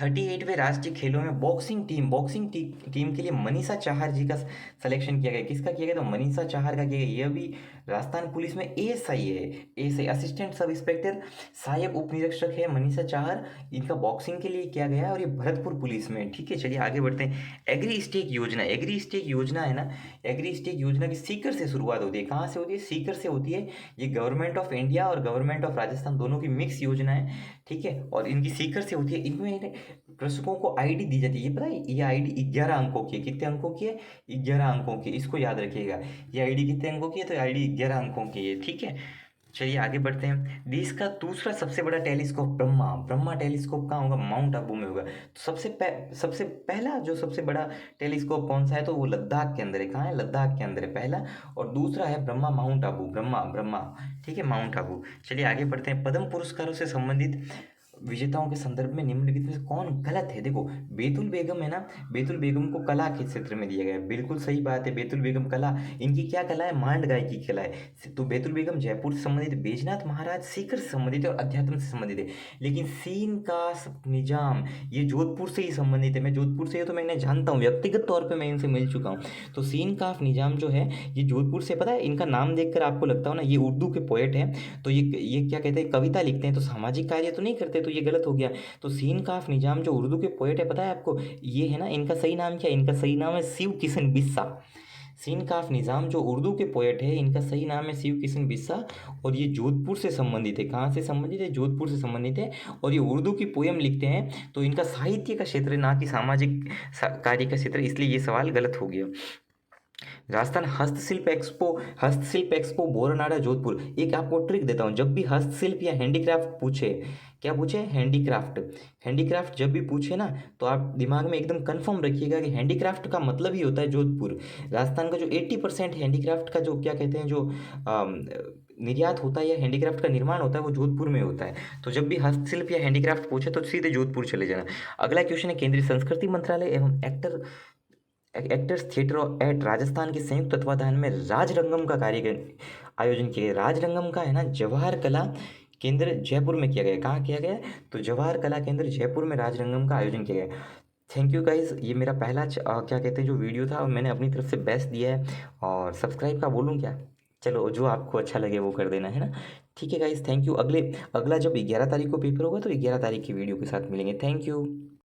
38वें राष्ट्रीय खेलों में बॉक्सिंग टीम के लिए मनीषा चाहर जी का सिलेक्शन किया गया। किसका किया गया? तो मनीषा चाहर का किया गया। ये भी राजस्थान पुलिस में एएसआई है, एएसआई असिस्टेंट सब इंस्पेक्टर सहायक उप निरीक्षक है मनीषा चाहर। इनका बॉक्सिंग के लिए किया गया है और ये भरतपुर पुलिस में है। ठीक है, चलिए आगे बढ़ते हैं। एग्री स्टेक योजना है ना, एग्री स्टेक योजना की सीकर से शुरुआत होती है। कहाँ से होती है? सीकर से होती है। ये गवर्नमेंट ऑफ इंडिया और गवर्नमेंट ऑफ राजस्थान दोनों की मिक्स योजना है। ठीक है, और इनकी सीकर से होती है। इनमें कृषकों को आईडी दी जाती है। ये पता है, ये आईडी 11 अंकों की है। कितने अंकों की है? 11 अंकों की। इसको याद रखिएगा, ये आईडी कितने अंकों की है? तो आईडी 11 अंकों की है। ठीक है, चलिए आगे बढ़ते हैं। देश का दूसरा सबसे बड़ा टेलीस्कोप ब्रह्मा टेलीस्कोप कहाँ होगा? माउंट आबू में होगा। तो सबसे पहला जो सबसे बड़ा टेलीस्कोप कौन सा है? तो वो लद्दाख के अंदर है। कहाँ है? लद्दाख के अंदर है पहला। और दूसरा है ब्रह्मा माउंट आबू, ब्रह्मा। ठीक है, माउंट आबू। चलिए आगे बढ़ते हैं। पद्म पुरस्कारों से संबंधित विजेताओं के संदर्भ में निम्नलिखित में से कौन गलत है? देखो, बैतुल बेगम है ना, बैतुल बेगम को कला के क्षेत्र में दिया गया है। बिल्कुल सही बात है, बैतुल बेगम कला, इनकी क्या कला है? मांड गायकी की कला है। तो बैतुल बेगम जयपुर से संबंधित, बैजनाथ महाराज सीकर से संबंधित है और अध्यात्म से संबंधित है। लेकिन सीन कास निजाम ये जोधपुर से ही संबंधित है। मैं जोधपुर से, तो मैं जानता हूँ, व्यक्तिगत तौर पर मैं इनसे मिल चुका हूँ। तो सीन काफ निजाम जो है ये जोधपुर से, पता है इनका नाम देखकर आपको लगता हो ना ये उर्दू के पोएट हैं। तो ये क्या कहते हैं? कविता लिखते हैं, तो सामाजिक कार्य तो नहीं करते, तो ये गलत हो गया। तो सीन काफ निजाम जो उर्दू के पोएट है, पता है आपको ये है ना, इनका सही नाम क्या है? इनका सही नाम है शिव किशन बिस्सा। सीन काफ निजाम जो उर्दू के पोएट है, इनका सही नाम है शिव किशन बिस्सा। और ये जोधपुर से संबंधित है। कहाँ से संबंधित है? जोधपुर से संबंधित है। और ये उर्दू की पोयम लिखते हैं। तो इनका साहित्य का क्षेत्र ना कि सामाजिक कार्य का क्षेत्र, इसलिए ये सवाल गलत हो गया। राजस्थान हस्तशिल्प एक्सपो बोरनाडा जोधपुर। एक आपको ट्रिक देता हूँ, जब भी हस्तशिल्प या हैंडीक्राफ्ट पूछे, क्या पूछे? हैंडीक्राफ्ट जब भी पूछे ना, तो आप दिमाग में एकदम कंफर्म रखिएगा कि हैंडीक्राफ्ट का मतलब ही होता है जोधपुर। राजस्थान का जो 80% हैंडीक्राफ्ट का जो क्या कहते हैं, जो निर्यात होता है या हैंडीक्राफ्ट का निर्माण होता है, वो जोधपुर में होता है। तो जब भी हस्तशिल्प या हैंडीक्राफ्ट पूछे तो सीधे जोधपुर चले जाना। अगला क्वेश्चन है, केंद्रीय संस्कृति मंत्रालय एवं एक्टर्स थिएटर एट राजस्थान के संयुक्त तत्वाधान में राजरंगम का कार्यक्रम आयोजन किया गया। राजरंगम का है ना, जवाहर कला केंद्र जयपुर में किया गया। कहाँ किया गया? तो जवाहर कला केंद्र जयपुर में राजरंगम का आयोजन किया गया। थैंक यू गाइज, ये मेरा पहला क्या कहते हैं जो वीडियो था, मैंने अपनी तरफ से बेस्ट दिया है। और सब्सक्राइब का बोलूँ क्या? चलो, जो आपको अच्छा लगे वो कर देना, है ना। ठीक है गाइज, थैंक यू। अगला जब 11 तारीख को पेपर होगा तो 11 तारीख की वीडियो के साथ मिलेंगे। Thank you.